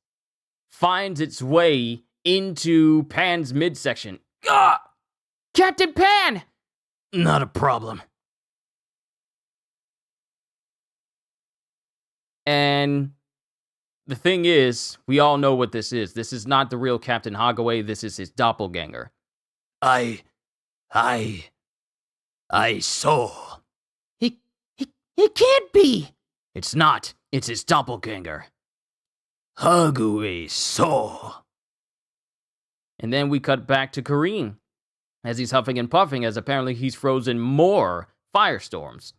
finds its way into Pan's midsection. Ah! Captain Pan! Not a problem. And the thing is, we all know what this is. This is not the real Captain Hagaway. This is his doppelganger. I saw. It can't be! It's not. It's his doppelganger. Hagaway saw. And then we cut back to Kareem as he's huffing and puffing, as apparently he's frozen more firestorms.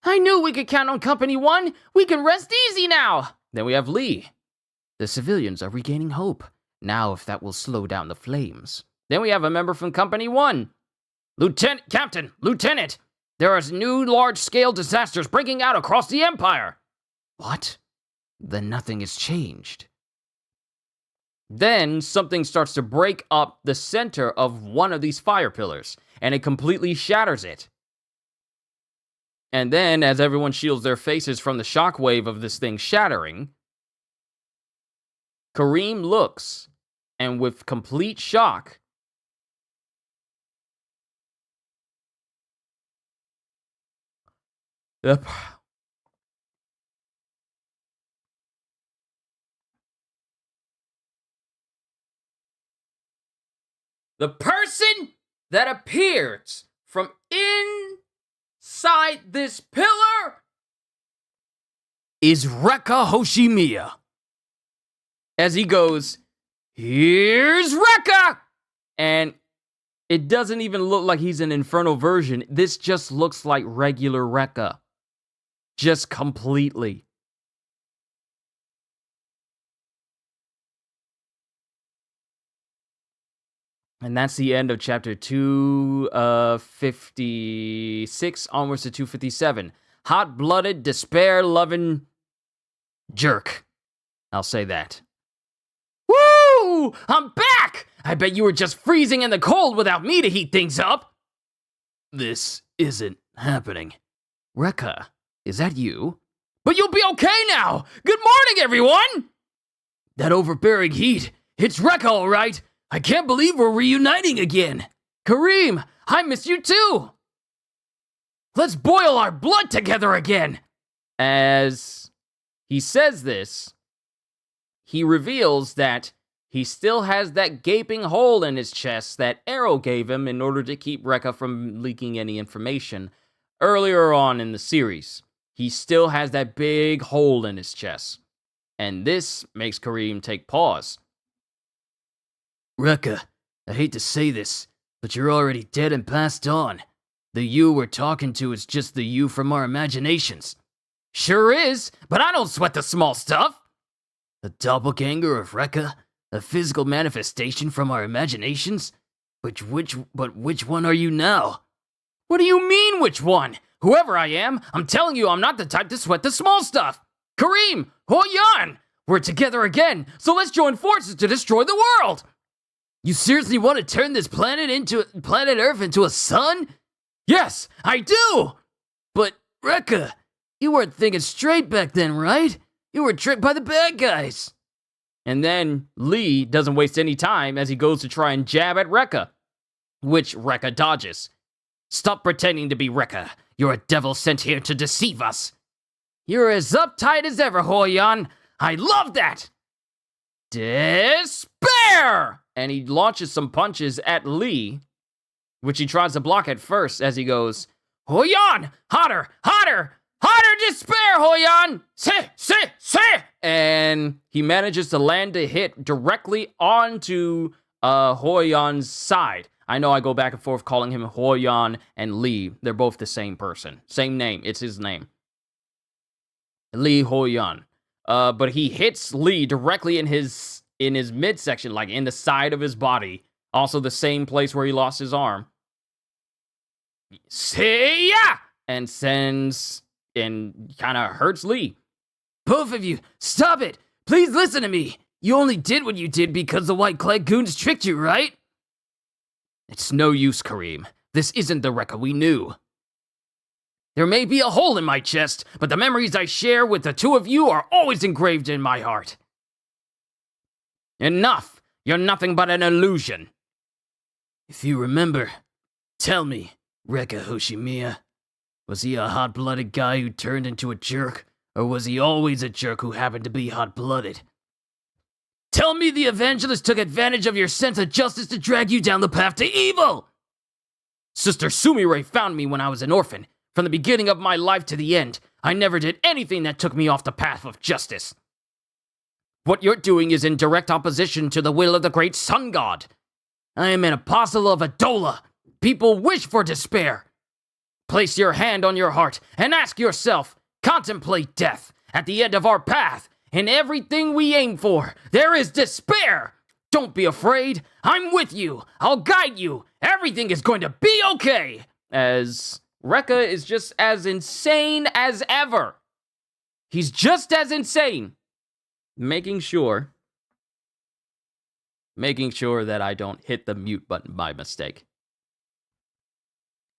I knew we could count on Company 1. We can rest easy now. Then we have Lee. The civilians are regaining hope. Now, if that will slow down the flames. Then we have a member from Company 1. Lieutenant, there are new large-scale disasters breaking out across the Empire. What? Then nothing has changed. Then something starts to break up the center of one of these fire pillars, and it completely shatters it. And then, as everyone shields their faces from the shockwave of this thing shattering, Kareem looks, and with complete shock, the person that appears from inside this pillar Is Rekka Hoshimiya. as he goes, "Here's Rekka!" And it doesn't even look like he's an infernal version. This just looks like regular Rekka. Just completely. And that's the end of chapter 256 onwards to 257. Hot-blooded, despair-loving jerk. I'll say that. Woo! I'm back! I bet you were just freezing in the cold without me to heat things up. This isn't happening. Rekka, is that you? But you'll be okay now! Good morning, everyone! That overbearing heat. It's Rekka, all right. I can't believe we're reuniting again. Kareem, I miss you too! Let's boil our blood together again! As he says this, he reveals that he still has that gaping hole in his chest that Arrow gave him in order to keep Rekka from leaking any information earlier on in the series. He still has that big hole in his chest. And this makes Kareem take pause. Rekka, I hate to say this, but you're already dead and passed on. The you we're talking to is just the you from our imaginations. Sure is, but I don't sweat the small stuff. The doppelganger of Rekka? A physical manifestation from our imaginations? But which one are you now? What do you mean, which one? Whoever I am, I'm telling you I'm not the type to sweat the small stuff. Kareem, Hoyan, we're together again, so let's join forces to destroy the world. You seriously want to turn this planet Earth into a sun? Yes, I do! But, Rekka, you weren't thinking straight back then, right? You were tricked by the bad guys. And then Lee doesn't waste any time as he goes to try and jab at Rekka, which Rekka dodges. Stop pretending to be Rekka. You're a devil sent here to deceive us. You're as uptight as ever, Hoyan. I love that! Despair! And he launches some punches at Lee, which he tries to block at first as he goes, Hoyan! Hotter! Hotter! Hotter despair, Hoyan! Say! And he manages to land a hit directly onto Hoyan's side. I know I go back and forth calling him Hoyan and Lee. They're both the same person. Same name. It's his name. Lee Hoyan. But he hits Lee directly in his midsection, like in the side of his body. Also the same place where he lost his arm. Say ya! And sends and kind of hurts Lee. Both of you, stop it! Please listen to me! You only did what you did because the White Clad Goons tricked you, right? It's no use, Kareem. This isn't the Rekka we knew. There may be a hole in my chest, but the memories I share with the two of you are always engraved in my heart. Enough! You're nothing but an illusion. If you remember, tell me, Rekka Hoshimiya, was he a hot-blooded guy who turned into a jerk, Or was he always a jerk who happened to be hot-blooded? Tell me the evangelist took advantage of your sense of justice to drag you down the path to evil! Sister Sumire found me when I was an orphan. From the beginning of my life to the end, I never did anything that took me off the path of justice. What you're doing is in direct opposition to the will of the great sun god. I am an apostle of Adola. People wish for despair. Place your hand on your heart and ask yourself, contemplate death. At the end of our path, in everything we aim for, there is despair. Don't be afraid. I'm with you. I'll guide you. Everything is going to be okay. As Rekka is just as insane as ever. He's just as insane. Making sure that I don't hit the mute button by mistake.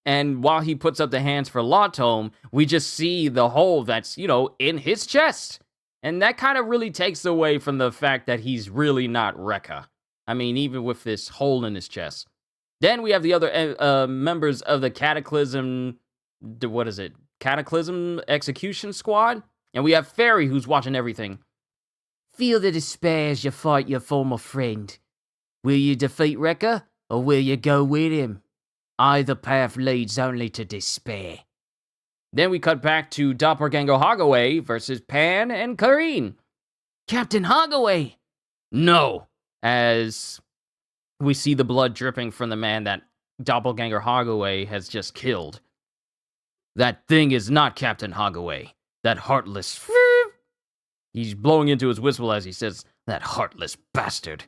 And while he puts up the hands for Lotome, we just see the hole that's, in his chest. And that kind of really takes away from the fact that he's really not Rekka. I mean, even with this hole in his chest. Then we have the other members of the Cataclysm Execution Squad. And we have Fairy, who's watching everything. Feel the despair as you fight your former friend. Will you defeat Rekka, or will you go with him? Either path leads only to despair. Then we cut back to Doppelganger Hagaway versus Pan and Kareen. Captain Hagaway! No, as we see the blood dripping from the man that Doppelganger Hagaway has just killed. That thing is not Captain Hagaway. That heartless... He's blowing into his whistle as he says, that heartless bastard.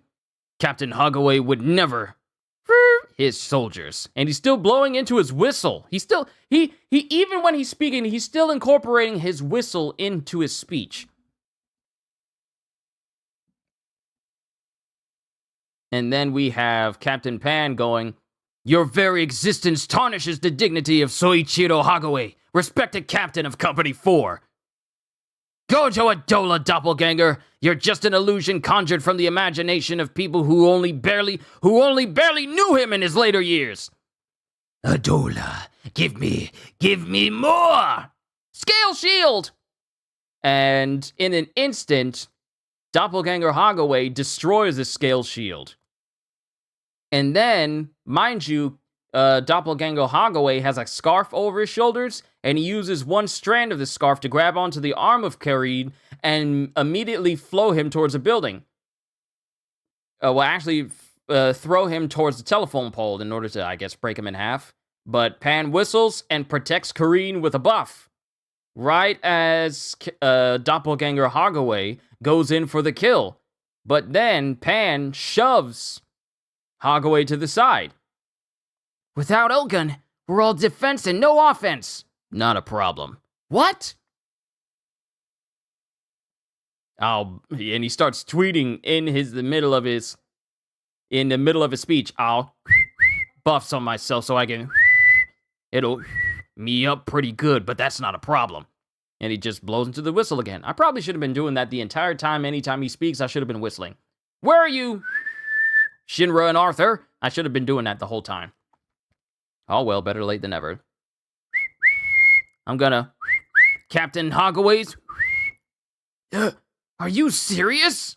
Captain Hagaway would never... his soldiers. And he's still blowing into his whistle. He even when he's speaking, he's still incorporating his whistle into his speech. And then we have Captain Pan going, your very existence tarnishes the dignity of Soichiro Hagaway, respected captain of Company 4. Go to Adola, doppelganger. You're just an illusion conjured from the imagination of people who only barely knew him in his later years. Adola, give me more! Scale shield! And in an instant, Doppelganger Hagaway destroys the scale shield. And then, mind you, Doppelganger Hagaway has a scarf over his shoulders, and he uses one strand of the scarf to grab onto the arm of Kareen and immediately flow him towards a building. Throw him towards the telephone pole in order to, I guess, break him in half. But Pan whistles and protects Kareen with a buff. Right as Doppelganger Hagaway goes in for the kill. But then Pan shoves Hagaway to the side. Without Elgun, we're all defense and no offense. Not a problem. What? And he starts tweeting in the middle of his speech. I'll buffs on myself so I can it'll me up pretty good, but that's not a problem. And he just blows into the whistle again. I probably should have been doing that the entire time. Anytime he speaks, I should have been whistling. Where are you, Shinra and Arthur? I should have been doing that the whole time. Oh well, better late than never. I'm gonna Captain Hagaway's. Are you serious?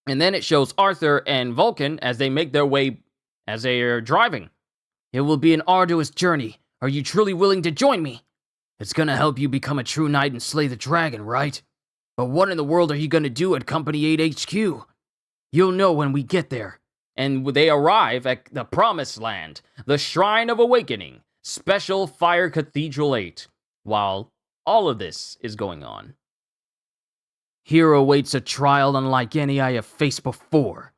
And then it shows Arthur and Vulcan as they make their way, as they are driving. It will be an arduous journey. Are you truly willing to join me? It's gonna help you become a true knight and slay the dragon, right? But what in the world are you gonna do at Company 8 HQ? You'll know when we get there. And they arrive at the Promised Land, the Shrine of Awakening, Special Fire Cathedral 8, while all of this is going on. Here awaits a trial unlike any I have faced before.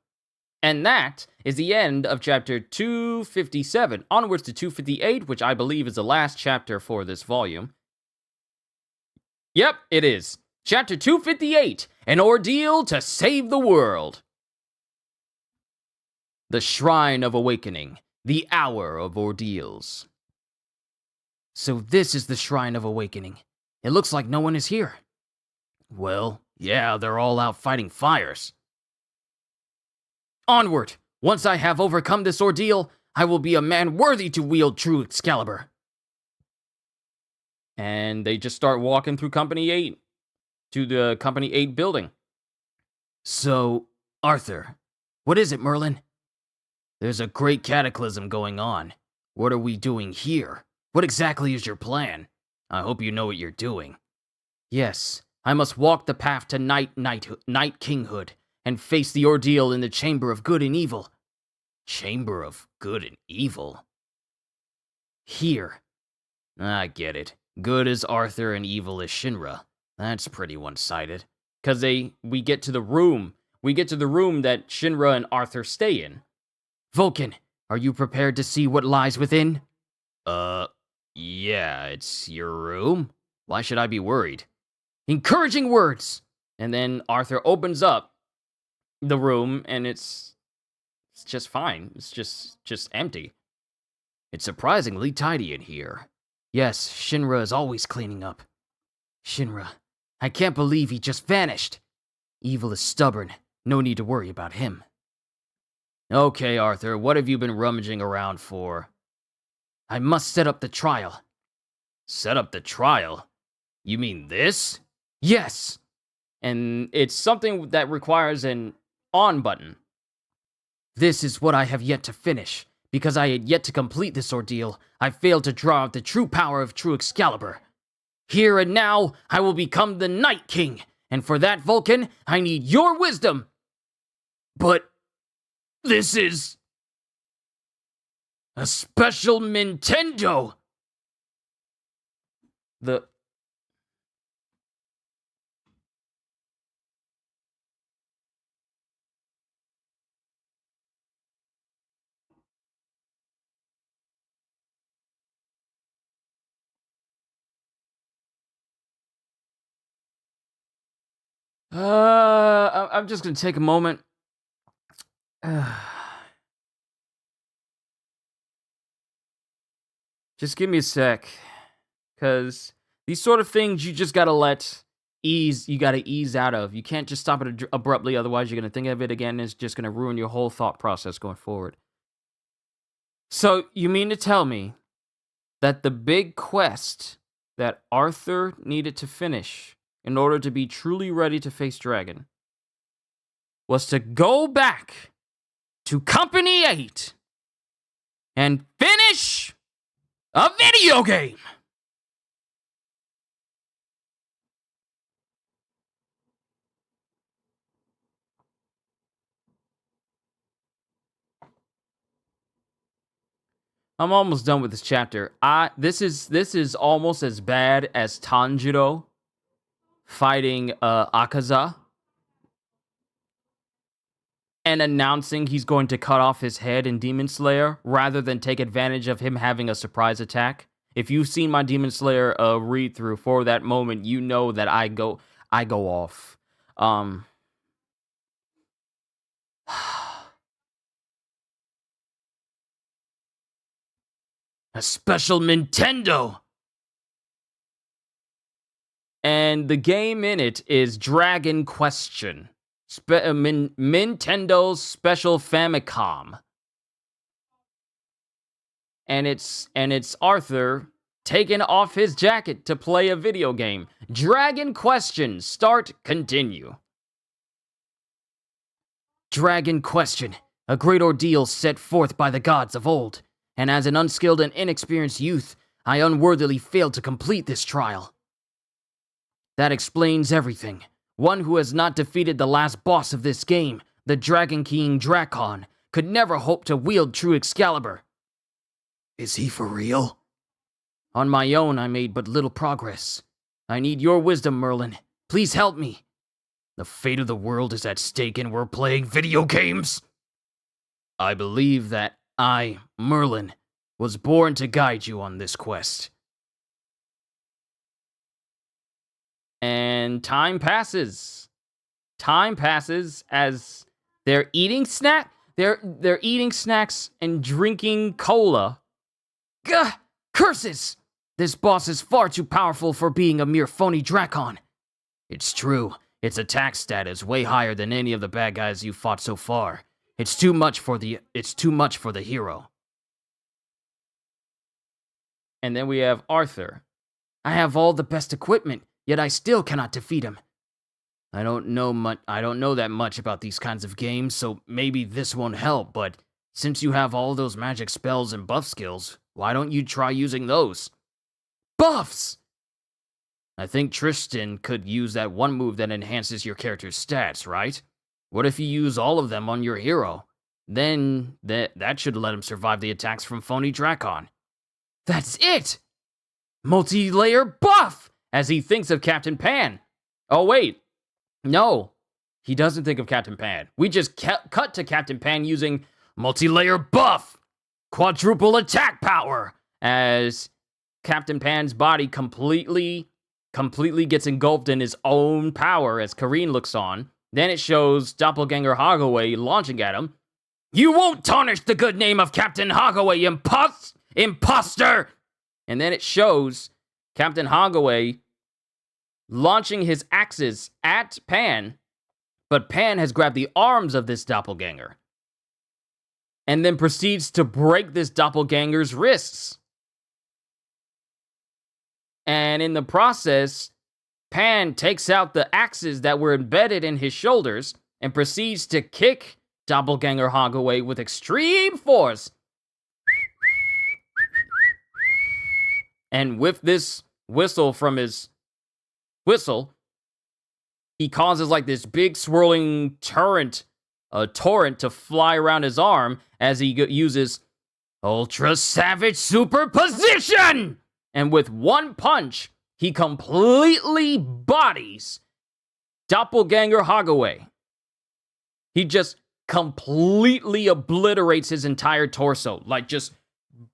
And that is the end of chapter 257. Onwards to 258, which I believe is the last chapter for this volume. Yep, it is. Chapter 258, An Ordeal to Save the World. The Shrine of Awakening, the Hour of Ordeals. So this is the Shrine of Awakening. It looks like no one is here. Well, yeah, they're all out fighting fires. Onward! Once I have overcome this ordeal, I will be a man worthy to wield true Excalibur. And they just start walking through Company 8 to the Company 8 building. So, Arthur, what is it, Merlin? There's a great cataclysm going on. What are we doing here? What exactly is your plan? I hope you know what you're doing. Yes, I must walk the path to night kinghood and face the ordeal in the Chamber of Good and Evil. Chamber of Good and Evil? Here. I get it. Good is Arthur and evil is Shinra. That's pretty one-sided. Because we get to the room. We get to the room that Shinra and Arthur stay in. Vulcan, are you prepared to see what lies within? Yeah, it's your room. Why should I be worried? Encouraging words! And then Arthur opens up the room, and it's just fine. It's just empty. It's surprisingly tidy in here. Yes, Shinra is always cleaning up. Shinra, I can't believe he just vanished. Evil is stubborn. No need to worry about him. Okay, Arthur, what have you been rummaging around for? I must set up the trial. Set up the trial? You mean this? Yes! And it's something that requires an on button. This is what I have yet to finish. Because I had yet to complete this ordeal, I failed to draw out the true power of true Excalibur. Here and now, I will become the Night King, and for that, Vulcan, I need your wisdom. But this is a special Nintendo. I'm just gonna take a moment. Just give me a sec, because these sort of things you just gotta ease out of. You can't just stop it abruptly, otherwise you're gonna think of it again, and it's just gonna ruin your whole thought process going forward. So, you mean to tell me that the big quest that Arthur needed to finish in order to be truly ready to face Dragon was to go back to Company 8 and finish a video game? I'm almost done with this chapter. This is almost as bad as Tanjiro fighting Akaza and announcing he's going to cut off his head in Demon Slayer rather than take advantage of him having a surprise attack. If you've seen my Demon Slayer read through for that moment, you know that I go off. A special Nintendo. And the game in it is Dragon Question. Nintendo's Special Famicom. And it's Arthur taking off his jacket to play a video game. Dragon Question. Start, continue. Dragon Question, a great ordeal set forth by the gods of old. And as an unskilled and inexperienced youth, I unworthily failed to complete this trial. That explains everything. One who has not defeated the last boss of this game, the Dragon King Drakon, could never hope to wield true Excalibur. Is he for real? On my own, I made but little progress. I need your wisdom, Merlin. Please help me. The fate of the world is at stake and we're playing video games? I believe that I, Merlin, was born to guide you on this quest. And time passes. Time passes as they're eating they're eating snacks and drinking cola. Gah! Curses! This boss is far too powerful for being a mere phony Drakon. It's true. Its attack stat is way higher than any of the bad guys you've fought so far. It's too much for the hero. And then we have Arthur. I have all the best equipment, yet I still cannot defeat him. I don't know that much about these kinds of games, so maybe this won't help, but since you have all those magic spells and buff skills, why don't you try using those? Buffs! I think Tristan could use that one move that enhances your character's stats, right? What if you use all of them on your hero? Then that should let him survive the attacks from Phony Drakon. That's it! Multi-layer buff! As he thinks of Captain Pan. Oh, wait. No, he doesn't think of Captain Pan. We just cut to Captain Pan using multi-layer buff, quadruple attack power, as Captain Pan's body completely gets engulfed in his own power as Kareen looks on. Then it shows Doppelganger Hogaway launching at him. You won't tarnish the good name of Captain Hogaway, imposter! And then it shows Captain Hogaway launching his axes at Pan, but Pan has grabbed the arms of this doppelganger and then proceeds to break this doppelganger's wrists. And in the process, Pan takes out the axes that were embedded in his shoulders and proceeds to kick Doppelganger Hogaway with extreme force. And with this whistle from his whistle, he causes like this big swirling torrent to fly around his arm as he uses Ultra Savage Superposition! And with one punch, he completely bodies Doppelganger Hogaway. He just completely obliterates his entire torso, like just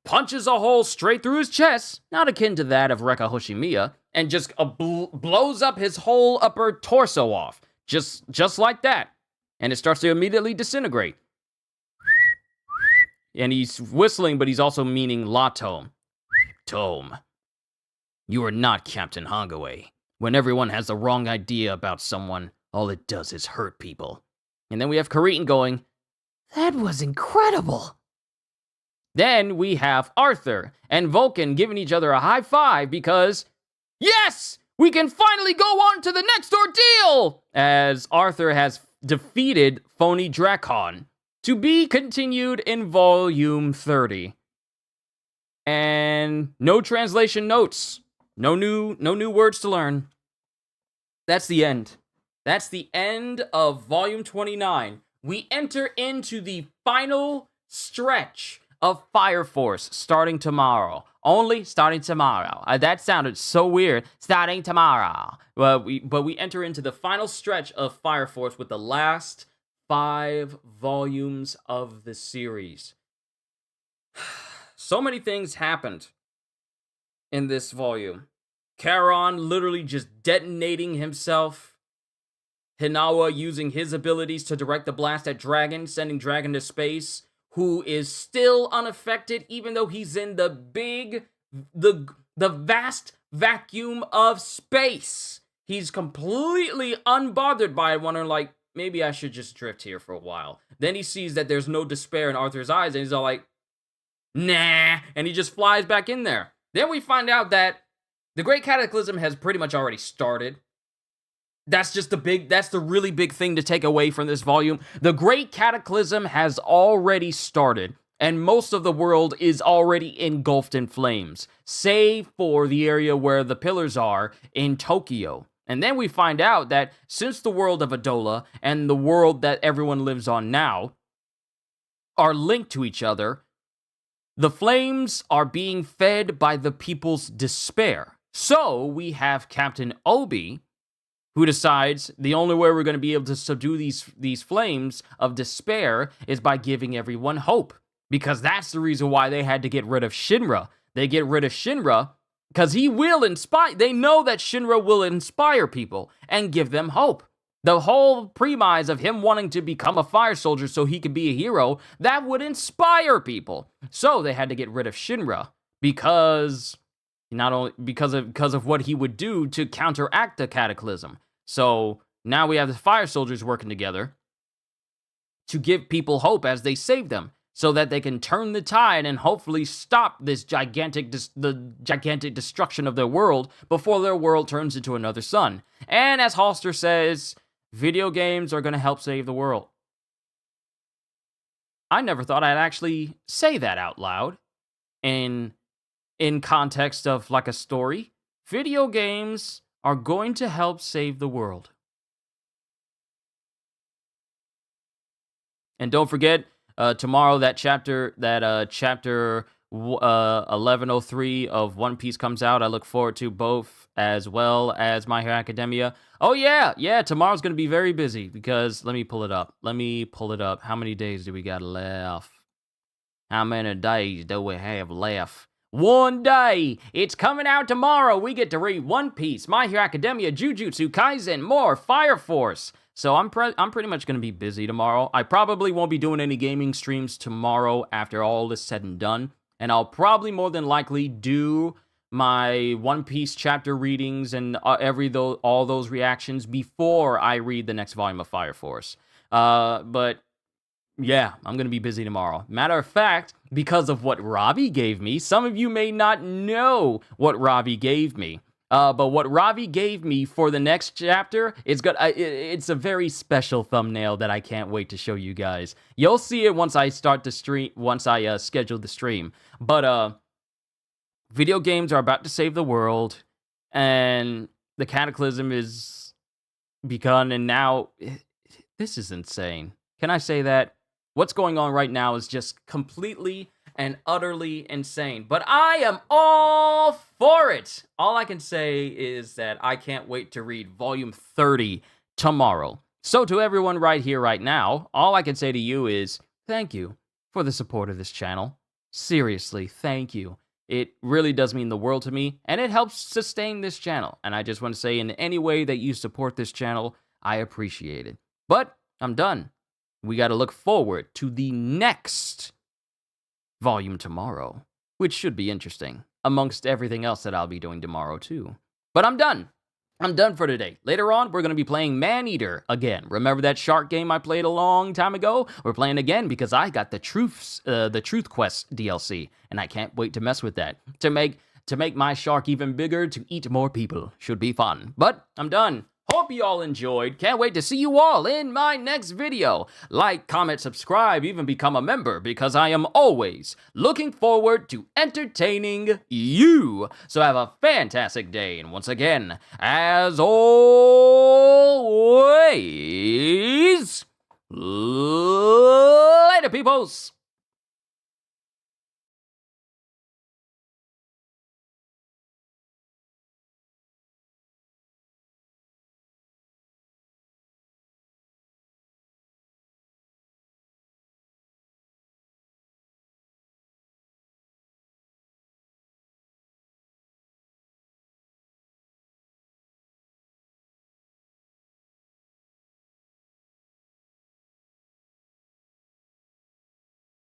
punches a hole straight through his chest, not akin to that of Rekka Hoshimiya, and just blows up his whole upper torso off, just like that. And it starts to immediately disintegrate. And he's whistling, but he's also meaning La Tome. Tome. You are not Captain Hogaway. When everyone has the wrong idea about someone, all it does is hurt people. And then we have Kareen going, That was incredible! Then we have Arthur and Vulcan giving each other a high five because, yes, we can finally go on to the next ordeal! As Arthur has defeated Phony Drakon, to be continued in Volume 30. And no translation notes. No new words to learn. That's the end. That's the end of Volume 29. We enter into the final stretch of Fire Force starting tomorrow. Only starting tomorrow. That sounded so weird. Starting tomorrow. But we enter into the final stretch of Fire Force with the last 5 volumes of the series. So many things happened in this volume. Charon literally just detonating himself. Hinawa using his abilities to direct the blast at Dragon, sending Dragon to space, who is still unaffected even though he's in the vast vacuum of space. He's completely unbothered by it, wondering like, maybe I should just drift here for a while. Then he sees that there's no despair in Arthur's eyes, and he's all like, nah, and he just flies back in there. Then we find out that the Great Cataclysm has pretty much already started. That's the really big thing to take away from this volume. The Great Cataclysm has already started, and most of the world is already engulfed in flames, save for the area where the pillars are in Tokyo. And then we find out that since the world of Adola and the world that everyone lives on now are linked to each other, the flames are being fed by the people's despair. So we have Captain Obi, who decides the only way we're going to be able to subdue these flames of despair is by giving everyone hope. Because that's the reason why they had to get rid of Shinra. They get rid of Shinra because he will inspire. They know that Shinra will inspire people and give them hope. The whole premise of him wanting to become a fire soldier so he could be a hero, that would inspire people. So they had to get rid of Shinra because not only because of what he would do to counteract the cataclysm. So now we have the fire soldiers working together to give people hope as they save them. so that they can turn the tide and hopefully stop this gigantic destruction of their world before their world turns into another sun. And as Halster says, video games are going to help save the world. I never thought I'd actually say that out loud in context of like a story. Video games are going to help save the world. And don't forget, tomorrow that chapter 1103 of One Piece comes out. I look forward to both, as well as My Hero Academia. Oh yeah, tomorrow's going to be very busy because, let me pull it up. How many days do we got left? How many days do we have left? 1 day! It's coming out tomorrow! We get to read One Piece, My Hero Academia, Jujutsu Kaisen, more, Fire Force! So I'm pretty much going to be busy tomorrow. I probably won't be doing any gaming streams tomorrow after all is said and done. And I'll probably more than likely do my One Piece chapter readings and all those reactions before I read the next volume of Fire Force. But yeah, I'm going to be busy tomorrow. Matter of fact, because of what Ravi gave me, some of you may not know what Ravi gave me. But what Ravi gave me for the next chapter, it's a very special thumbnail that I can't wait to show you guys. You'll see it once I start the stream, once I schedule the stream. But video games are about to save the world, and the cataclysm is begun, and now this is insane. Can I say that? What's going on right now is just completely and utterly insane. But I am all for it. All I can say is that I can't wait to read volume 30 tomorrow. So to everyone right here, right now, all I can say to you is thank you for the support of this channel. Seriously, thank you. It really does mean the world to me, and it helps sustain this channel. And I just want to say, in any way that you support this channel, I appreciate it. But I'm done. We got to look forward to the next volume tomorrow, which should be interesting, amongst everything else that I'll be doing tomorrow too. But I'm done. I'm done for today. Later on, we're going to be playing Man-Eater again. Remember that shark game I played a long time ago? We're playing again because I got the Truth Quest DLC, and I can't wait to mess with that. To make my shark even bigger, to eat more people. Should be fun. But I'm done. Hope you all enjoyed. Can't wait to see you all in my next video. Like, comment, subscribe, even become a member, because I am always looking forward to entertaining you. So have a fantastic day. And once again, as always, later, peoples.